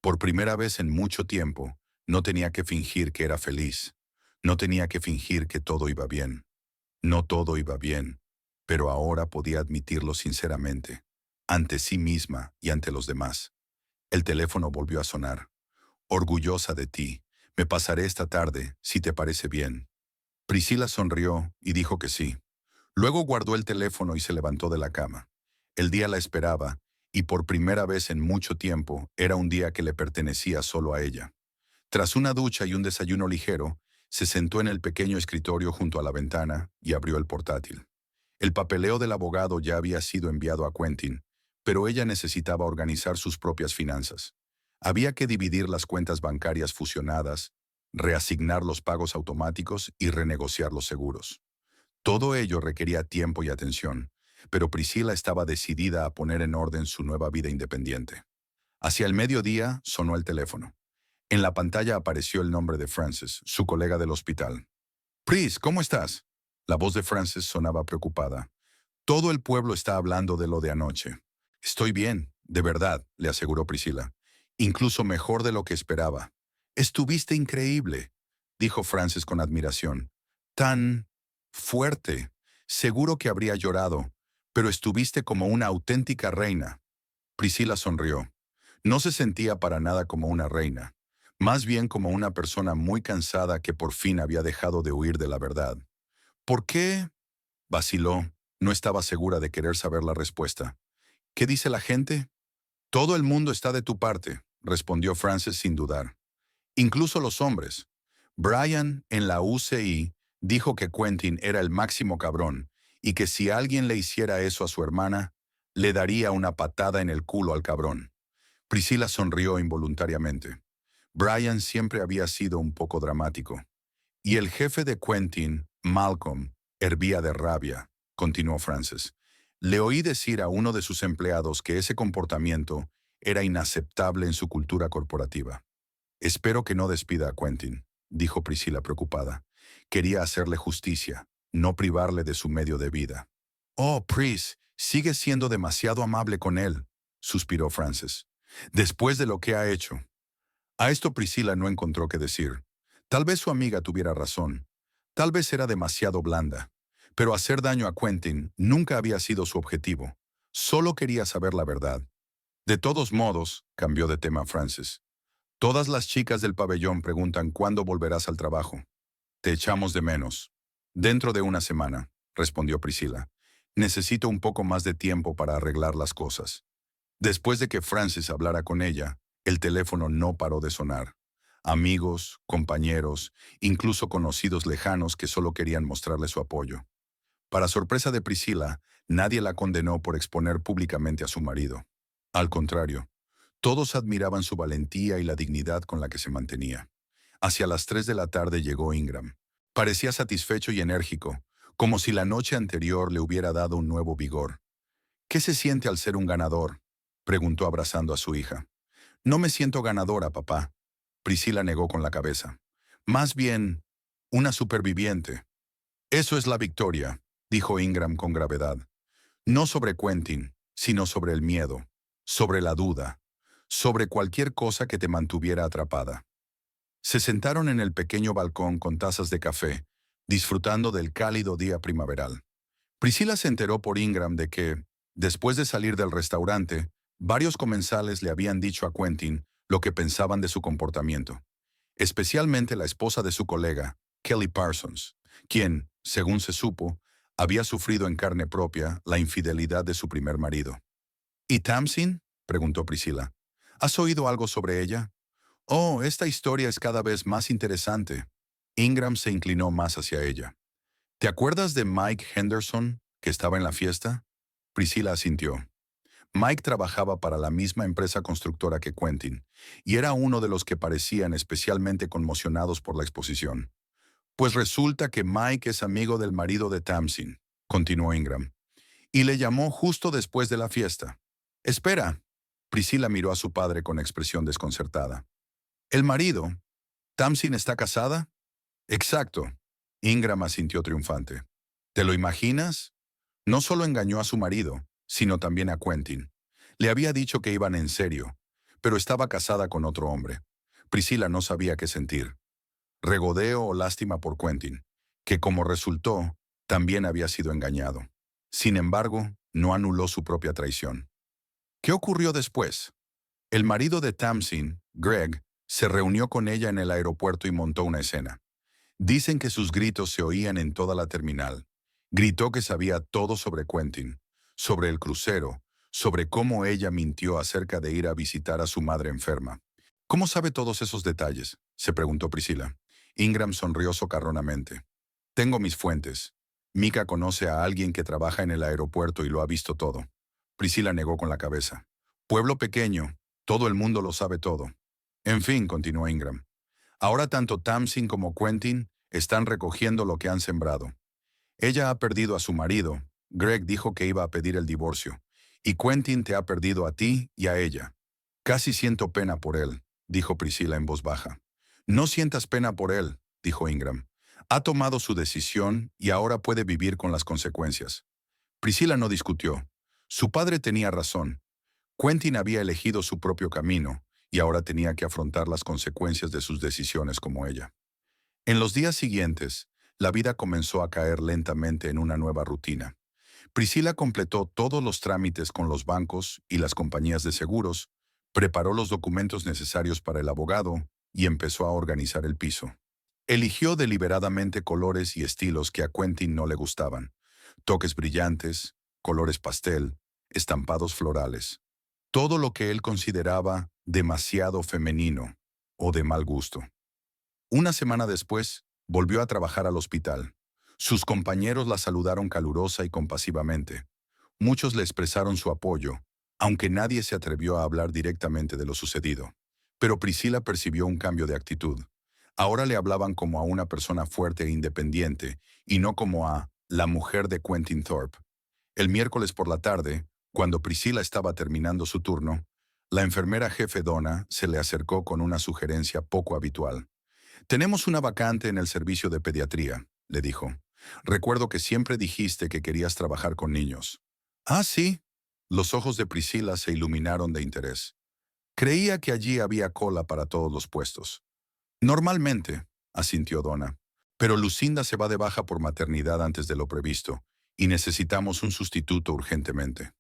Por primera vez en mucho tiempo, no tenía que fingir que era feliz. No tenía que fingir que todo iba bien. No todo iba bien, pero ahora podía admitirlo sinceramente, ante sí misma y ante los demás. El teléfono volvió a sonar. «Orgullosa de ti. Me pasaré esta tarde, si te parece bien». Priscilla sonrió y dijo que sí. Luego guardó el teléfono y se levantó de la cama. El día la esperaba, y por primera vez en mucho tiempo era un día que le pertenecía solo a ella. Tras una ducha y un desayuno ligero, se sentó en el pequeño escritorio junto a la ventana y abrió el portátil. El papeleo del abogado ya había sido enviado a Quentin, pero ella necesitaba organizar sus propias finanzas. Había que dividir las cuentas bancarias fusionadas, reasignar los pagos automáticos y renegociar los seguros. Todo ello requería tiempo y atención, pero Priscilla estaba decidida a poner en orden su nueva vida independiente. Hacia el mediodía sonó el teléfono. En la pantalla apareció el nombre de Frances, su colega del hospital. «Pris, ¿cómo estás?» La voz de Frances sonaba preocupada. «Todo el pueblo está hablando de lo de anoche». «Estoy bien, de verdad», le aseguró Priscilla. «Incluso mejor de lo que esperaba». «Estuviste increíble», dijo Frances con admiración. «Tan fuerte. Seguro que habría llorado, pero estuviste como una auténtica reina». Priscilla sonrió. No se sentía para nada como una reina, más bien como una persona muy cansada que por fin había dejado de huir de la verdad. «¿Por qué?» vaciló. No estaba segura de querer saber la respuesta. «¿Qué dice la gente?» «Todo el mundo está de tu parte», respondió Frances sin dudar. «Incluso los hombres. Brian, en la UCI, dijo que Quentin era el máximo cabrón y que si alguien le hiciera eso a su hermana, le daría una patada en el culo al cabrón». Priscilla sonrió involuntariamente. Brian siempre había sido un poco dramático. «Y el jefe de Quentin, Malcolm, hervía de rabia», continuó Frances. «Le oí decir a uno de sus empleados que ese comportamiento era inaceptable en su cultura corporativa». «Espero que no despida a Quentin», dijo Priscilla preocupada. Quería hacerle justicia, no privarle de su medio de vida. «Oh, Pris, sigue siendo demasiado amable con él», suspiró Frances. «Después de lo que ha hecho». A esto Priscilla no encontró qué decir. Tal vez su amiga tuviera razón. Tal vez era demasiado blanda. Pero hacer daño a Quentin nunca había sido su objetivo. Solo quería saber la verdad. «De todos modos», cambió de tema Frances, «todas las chicas del pabellón preguntan cuándo volverás al trabajo. Te echamos de menos». «Dentro de una semana», respondió Priscilla. «Necesito un poco más de tiempo para arreglar las cosas». Después de que Frances hablara con ella, el teléfono no paró de sonar. Amigos, compañeros, incluso conocidos lejanos que solo querían mostrarle su apoyo. Para sorpresa de Priscilla, nadie la condenó por exponer públicamente a su marido. Al contrario, todos admiraban su valentía y la dignidad con la que se mantenía. Hacia las 3 de la tarde llegó Ingram. Parecía satisfecho y enérgico, como si la noche anterior le hubiera dado un nuevo vigor. «¿Qué se siente al ser un ganador?», preguntó abrazando a su hija. «No me siento ganadora, papá». Priscilla negó con la cabeza. «Más bien, una superviviente». «Eso es la victoria», dijo Ingram con gravedad. «No sobre Quentin, sino sobre el miedo, sobre la duda, sobre cualquier cosa que te mantuviera atrapada». Se sentaron en el pequeño balcón con tazas de café, disfrutando del cálido día primaveral. Priscila se enteró por Ingram de que, después de salir del restaurante, varios comensales le habían dicho a Quentin lo que pensaban de su comportamiento, especialmente la esposa de su colega, Kelly Parsons, quien, según se supo, había sufrido en carne propia la infidelidad de su primer marido. ¿Y Tamsin? Preguntó Priscila. ¿Has oído algo sobre ella? Oh, esta historia es cada vez más interesante. Ingram se inclinó más hacia ella. ¿Te acuerdas de Mike Henderson, que estaba en la fiesta? Priscila asintió. Mike trabajaba para la misma empresa constructora que Quentin, y era uno de los que parecían especialmente conmocionados por la exposición. Pues resulta que Mike es amigo del marido de Tamsin, continuó Ingram, y le llamó justo después de la fiesta. Espera. Priscila miró a su padre con expresión desconcertada. ¿El marido? ¿Tamsin está casada? Exacto. Ingram asintió triunfante. ¿Te lo imaginas? No solo engañó a su marido, sino también a Quentin. Le había dicho que iban en serio, pero estaba casada con otro hombre. Priscila no sabía qué sentir. Regodeo o lástima por Quentin, que como resultó, también había sido engañado. Sin embargo, no anuló su propia traición. ¿Qué ocurrió después? El marido de Tamsin, Greg, se reunió con ella en el aeropuerto y montó una escena. Dicen que sus gritos se oían en toda la terminal. Gritó que sabía todo sobre Quentin, sobre el crucero, sobre cómo ella mintió acerca de ir a visitar a su madre enferma. ¿Cómo sabe todos esos detalles?, se preguntó Priscila. Ingram sonrió socarronamente. Tengo mis fuentes. Mika conoce a alguien que trabaja en el aeropuerto y lo ha visto todo. Priscila negó con la cabeza. Pueblo pequeño, todo el mundo lo sabe todo. En fin, continuó Ingram. Ahora tanto Tamsin como Quentin están recogiendo lo que han sembrado. Ella ha perdido a su marido, Greg dijo que iba a pedir el divorcio, y Quentin te ha perdido a ti y a ella. Casi siento pena por él, dijo Priscila en voz baja. No sientas pena por él, dijo Ingram. Ha tomado su decisión y ahora puede vivir con las consecuencias. Priscila no discutió. Su padre tenía razón. Quentin había elegido su propio camino y ahora tenía que afrontar las consecuencias de sus decisiones como ella. En los días siguientes, la vida comenzó a caer lentamente en una nueva rutina. Priscila completó todos los trámites con los bancos y las compañías de seguros, preparó los documentos necesarios para el abogado y empezó a organizar el piso. Eligió deliberadamente colores y estilos que a Quentin no le gustaban: toques brillantes, colores pastel, estampados florales. Todo lo que él consideraba demasiado femenino o de mal gusto. Una semana después, volvió a trabajar al hospital. Sus compañeros la saludaron calurosa y compasivamente. Muchos le expresaron su apoyo, aunque nadie se atrevió a hablar directamente de lo sucedido. Pero Priscila percibió un cambio de actitud. Ahora le hablaban como a una persona fuerte e independiente, y no como a la mujer de Quentin Thorpe. El miércoles por la tarde, cuando Priscila estaba terminando su turno, la enfermera jefe Donna se le acercó con una sugerencia poco habitual. Tenemos una vacante en el servicio de pediatría, le dijo. Recuerdo que siempre dijiste que querías trabajar con niños. Ah, sí. Los ojos de Priscila se iluminaron de interés. Creía que allí había cola para todos los puestos. Normalmente, asintió Donna. Pero Lucinda se va de baja por maternidad antes de lo previsto, y necesitamos un sustituto urgentemente.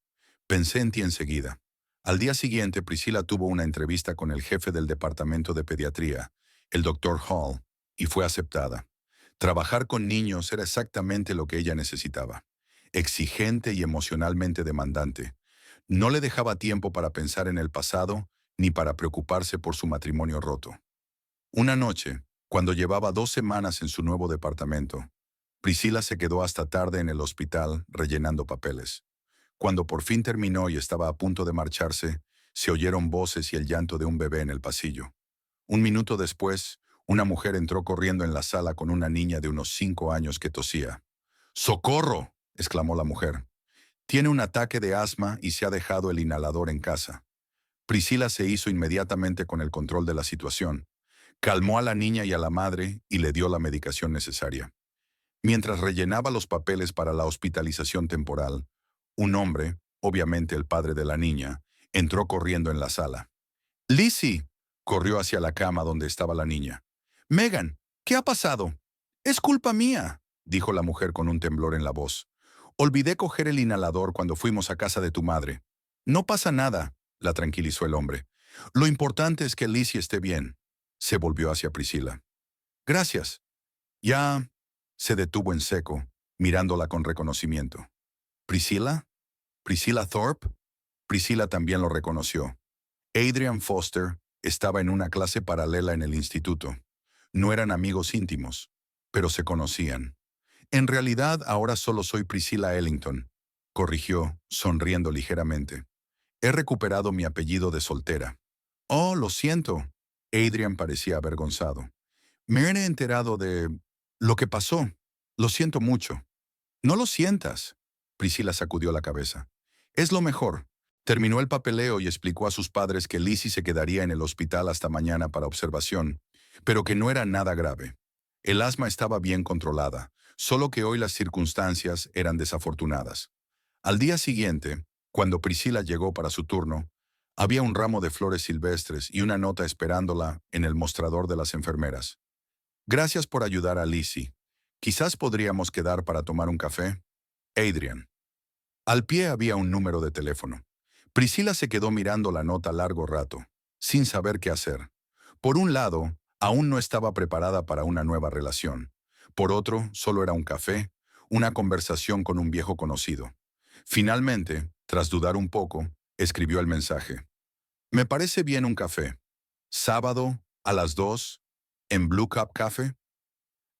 Pensé en ti enseguida. Al día siguiente, Priscila tuvo una entrevista con el jefe del departamento de pediatría, el Dr. Hall, y fue aceptada. Trabajar con niños era exactamente lo que ella necesitaba. Exigente y emocionalmente demandante. No le dejaba tiempo para pensar en el pasado ni para preocuparse por su matrimonio roto. Una noche, cuando llevaba 2 semanas en su nuevo departamento, Priscila se quedó hasta tarde en el hospital rellenando papeles. Cuando por fin terminó y estaba a punto de marcharse, se oyeron voces y el llanto de un bebé en el pasillo. Un minuto después, una mujer entró corriendo en la sala con una niña de unos 5 años que tosía. ¡Socorro!, exclamó la mujer. Tiene un ataque de asma y se ha dejado el inhalador en casa. Priscila se hizo inmediatamente con el control de la situación. Calmó a la niña y a la madre y le dio la medicación necesaria. Mientras rellenaba los papeles para la hospitalización temporal, un hombre, obviamente el padre de la niña, entró corriendo en la sala. «Lizzie», corrió hacia la cama donde estaba la niña. «Megan, ¿qué ha pasado?» «Es culpa mía», dijo la mujer con un temblor en la voz. Olvidé coger el inhalador cuando fuimos a casa de tu madre. No pasa nada, la tranquilizó el hombre. Lo importante es que Lizzie esté bien. Se volvió hacia Priscila. Gracias. Ya se detuvo en seco, mirándola con reconocimiento. ¿Priscila? ¿Priscila Thorpe? Priscila también lo reconoció. Adrian Foster estaba en una clase paralela en el instituto. No eran amigos íntimos, pero se conocían. En realidad, ahora solo soy Priscilla Ellington, corrigió, sonriendo ligeramente. He recuperado mi apellido de soltera. Oh, lo siento. Adrian parecía avergonzado. Me he enterado de lo que pasó. Lo siento mucho. No lo sientas. Priscila sacudió la cabeza. Es lo mejor. Terminó el papeleo y explicó a sus padres que Lizzie se quedaría en el hospital hasta mañana para observación, pero que no era nada grave. El asma estaba bien controlada, solo que hoy las circunstancias eran desafortunadas. Al día siguiente, cuando Priscila llegó para su turno, había un ramo de flores silvestres y una nota esperándola en el mostrador de las enfermeras. Gracias por ayudar a Lizzie. Quizás podríamos quedar para tomar un café. Adrian. Al pie había un número de teléfono. Priscila se quedó mirando la nota largo rato, sin saber qué hacer. Por un lado, aún no estaba preparada para una nueva relación. Por otro, solo era un café, una conversación con un viejo conocido. Finalmente, tras dudar un poco, escribió el mensaje. Me parece bien un café. Sábado, a las 2, en Blue Cup Café.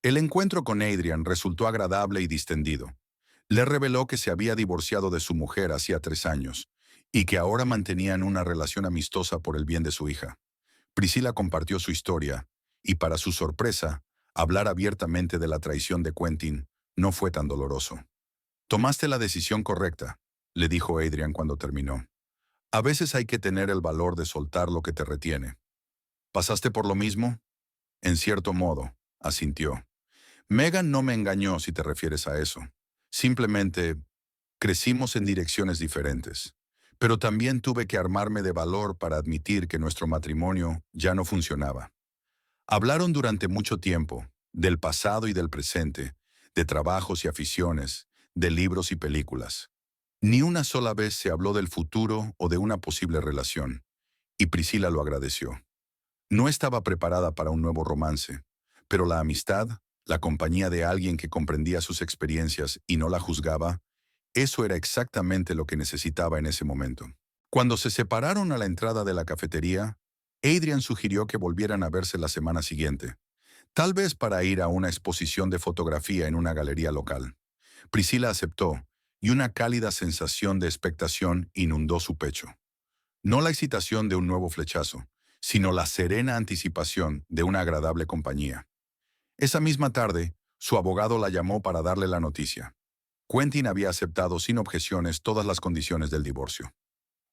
El encuentro con Adrian resultó agradable y distendido. Le reveló que se había divorciado de su mujer hacía 3 años y que ahora mantenían una relación amistosa por el bien de su hija. Priscila compartió su historia y, para su sorpresa, hablar abiertamente de la traición de Quentin no fue tan doloroso. Tomaste la decisión correcta, le dijo Adrian cuando terminó. A veces hay que tener el valor de soltar lo que te retiene. ¿Pasaste por lo mismo? En cierto modo, asintió. Megan no me engañó si te refieres a eso. Simplemente crecimos en direcciones diferentes. Pero también tuve que armarme de valor para admitir que nuestro matrimonio ya no funcionaba. Hablaron durante mucho tiempo, del pasado y del presente, de trabajos y aficiones, de libros y películas. Ni una sola vez se habló del futuro o de una posible relación, y Priscila lo agradeció. No estaba preparada para un nuevo romance, pero la amistad, la compañía de alguien que comprendía sus experiencias y no la juzgaba, eso era exactamente lo que necesitaba en ese momento. Cuando se separaron a la entrada de la cafetería, Adrian sugirió que volvieran a verse la semana siguiente, tal vez para ir a una exposición de fotografía en una galería local. Priscila aceptó, y una cálida sensación de expectación inundó su pecho. No la excitación de un nuevo flechazo, sino la serena anticipación de una agradable compañía. Esa misma tarde, su abogado la llamó para darle la noticia. Quentin había aceptado sin objeciones todas las condiciones del divorcio.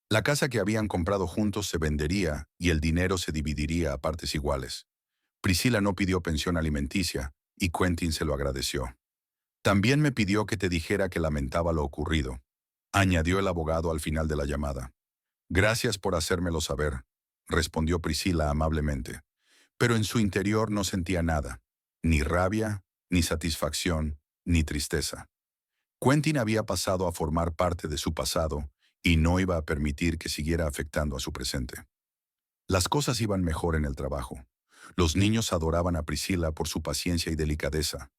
La casa que habían comprado juntos se vendería y el dinero se dividiría a partes iguales. Priscila no pidió pensión alimenticia y Quentin se lo agradeció. También me pidió que te dijera que lamentaba lo ocurrido, añadió el abogado al final de la llamada. Gracias por hacérmelo saber, respondió Priscila amablemente. Pero en su interior no sentía nada, ni rabia, ni satisfacción, ni tristeza. Quentin había pasado a formar parte de su pasado y no iba a permitir que siguiera afectando a su presente. Las cosas iban mejor en el trabajo. Los niños adoraban a Priscila por su paciencia y delicadeza.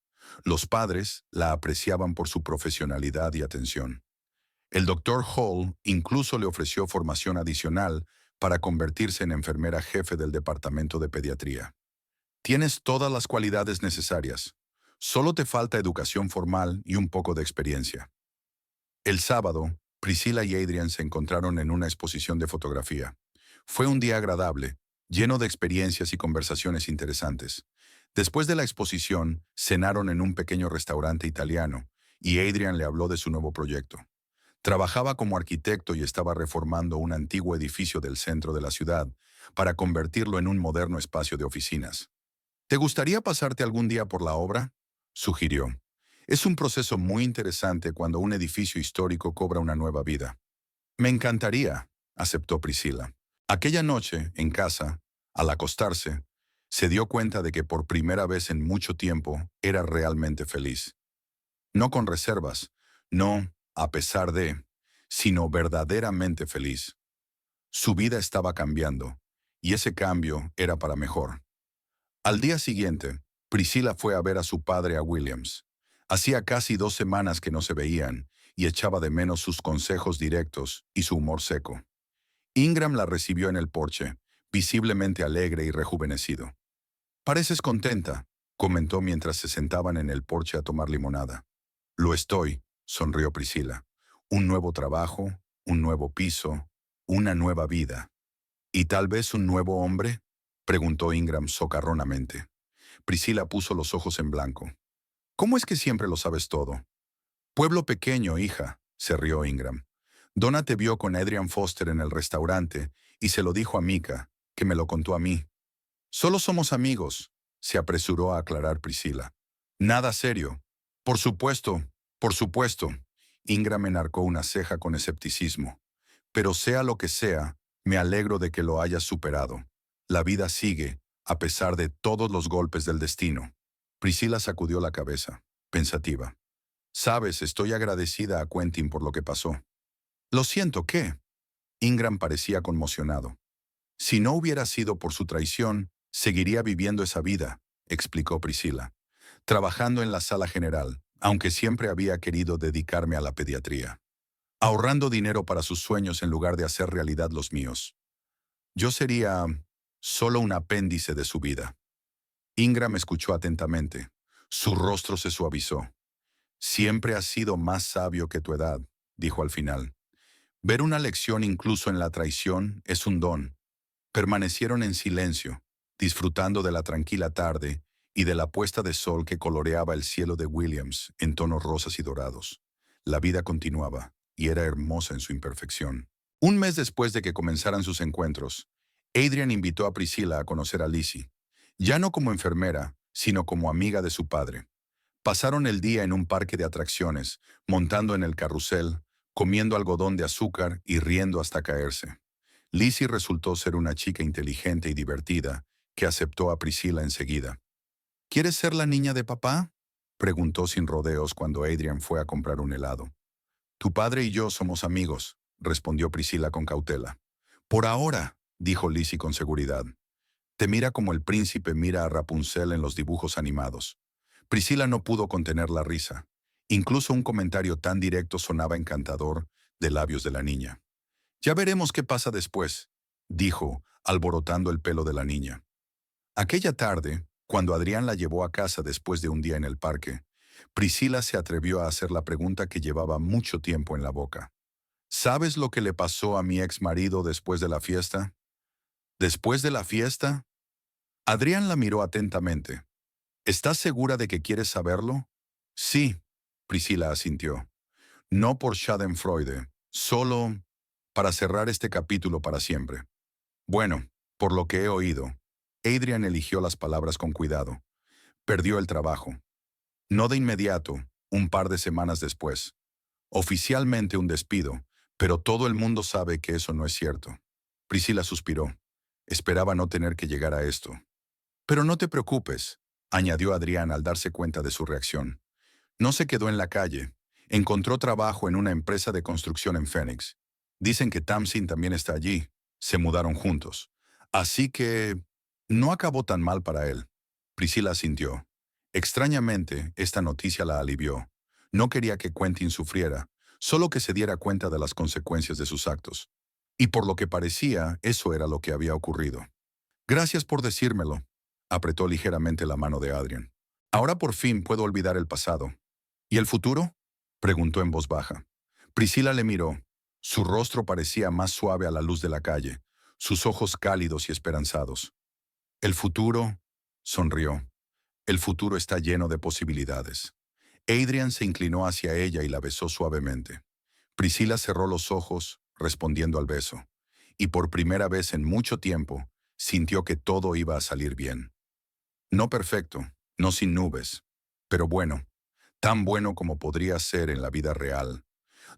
Los padres la apreciaban por su profesionalidad y atención. El doctor Hall incluso le ofreció formación adicional para convertirse en enfermera jefe del departamento de pediatría. Tienes todas las cualidades necesarias. Solo te falta educación formal y un poco de experiencia. El sábado, Priscila y Adrian se encontraron en una exposición de fotografía. Fue un día agradable, lleno de experiencias y conversaciones interesantes. Después de la exposición, cenaron en un pequeño restaurante italiano y Adrian le habló de su nuevo proyecto. Trabajaba como arquitecto y estaba reformando un antiguo edificio del centro de la ciudad para convertirlo en un moderno espacio de oficinas. ¿Te gustaría pasarte algún día por la obra?, sugirió. Es un proceso muy interesante cuando un edificio histórico cobra una nueva vida. Me encantaría, aceptó Priscila. Aquella noche, en casa, al acostarse, se dio cuenta de que por primera vez en mucho tiempo era realmente feliz. No con reservas, No, a pesar de, sino verdaderamente feliz. Su vida estaba cambiando, y ese cambio era para mejor. Al día siguiente, Priscilla fue a ver a su padre a Williams. Hacía casi 2 semanas que no se veían, y echaba de menos sus consejos directos y su humor seco. Ingram la recibió en el porche, visiblemente alegre y rejuvenecido. «Pareces contenta», comentó mientras se sentaban en el porche a tomar limonada. «Lo estoy», sonrió Priscilla. «Un nuevo trabajo, un nuevo piso, una nueva vida». «¿Y tal vez un nuevo hombre?», preguntó Ingram socarronamente. Priscilla puso los ojos en blanco. «¿Cómo es que siempre lo sabes todo?». «Pueblo pequeño, hija», se rió Ingram. «Donna te vio con Adrian Foster en el restaurante y se lo dijo a Mika, que me lo contó a mí». «Solo somos amigos», se apresuró a aclarar Priscilla. «Nada serio». «Por supuesto, por supuesto». Ingram enarcó una ceja con escepticismo. «Pero sea lo que sea, me alegro de que lo hayas superado. La vida sigue, a pesar de todos los golpes del destino». Priscilla sacudió la cabeza, pensativa. «Sabes, estoy agradecida a Quentin por lo que pasó». «Lo siento, ¿qué?». Ingram parecía conmocionado. «Si no hubiera sido por su traición, seguiría viviendo esa vida», explicó Priscilla, «trabajando en la sala general, aunque siempre había querido dedicarme a la pediatría, ahorrando dinero para sus sueños en lugar de hacer realidad los míos. Yo sería solo un apéndice de su vida». Ingram escuchó atentamente. Su rostro se suavizó. «Siempre has sido más sabio que tu edad», dijo al final. «Ver una lección incluso en la traición es un don». Permanecieron en silencio, disfrutando de la tranquila tarde y de la puesta de sol que coloreaba el cielo de Williams en tonos rosas y dorados. La vida continuaba, y era hermosa en su imperfección. Un mes después de que comenzaran sus encuentros, Adrian invitó a Priscilla a conocer a Lizzie, ya no como enfermera, sino como amiga de su padre. Pasaron el día en un parque de atracciones, montando en el carrusel, comiendo algodón de azúcar y riendo hasta caerse. Lizzie resultó ser una chica inteligente y divertida, que aceptó a Priscilla enseguida. «¿Quieres ser la niña de papá?», preguntó sin rodeos cuando Adrian fue a comprar un helado. «Tu padre y yo somos amigos», respondió Priscilla con cautela. «Por ahora», dijo Lizzie con seguridad. «Te mira como el príncipe mira a Rapunzel en los dibujos animados». Priscilla no pudo contener la risa. Incluso un comentario tan directo sonaba encantador de labios de la niña. «Ya veremos qué pasa después», dijo, alborotando el pelo de la niña. Aquella tarde, cuando Adrián la llevó a casa después de un día en el parque, Priscilla se atrevió a hacer la pregunta que llevaba mucho tiempo en la boca. «¿Sabes lo que le pasó a mi ex marido después de la fiesta?». «¿Después de la fiesta?». Adrián la miró atentamente. «¿Estás segura de que quieres saberlo?». «Sí», Priscilla asintió. «No por Schadenfreude, solo para cerrar este capítulo para siempre». «Bueno, por lo que he oído», Adrian eligió las palabras con cuidado. «Perdió el trabajo. No de inmediato, un par de semanas después. Oficialmente un despido, pero todo el mundo sabe que eso no es cierto». Priscilla suspiró. Esperaba no tener que llegar a esto. «Pero no te preocupes», añadió Adrián al darse cuenta de su reacción. «No se quedó en la calle. Encontró trabajo en una empresa de construcción en Phoenix. Dicen que Tamsin también está allí. Se mudaron juntos. Así que no acabó tan mal para él». Priscilla asintió. Extrañamente, esta noticia la alivió. No quería que Quentin sufriera, solo que se diera cuenta de las consecuencias de sus actos. Y por lo que parecía, eso era lo que había ocurrido. «Gracias por decírmelo», apretó ligeramente la mano de Adrian. «Ahora por fin puedo olvidar el pasado». «¿Y el futuro?», preguntó en voz baja. Priscilla le miró. Su rostro parecía más suave a la luz de la calle, sus ojos cálidos y esperanzados. «El futuro», sonrió. «El futuro está lleno de posibilidades». Adrian se inclinó hacia ella y la besó suavemente. Priscilla cerró los ojos, respondiendo al beso. Y por primera vez en mucho tiempo, sintió que todo iba a salir bien. No perfecto, no sin nubes, pero bueno, tan bueno como podría ser en la vida real,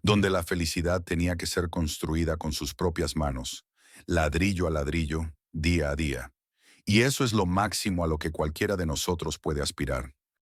donde la felicidad tenía que ser construida con sus propias manos, ladrillo a ladrillo, día a día. Y eso es lo máximo a lo que cualquiera de nosotros puede aspirar.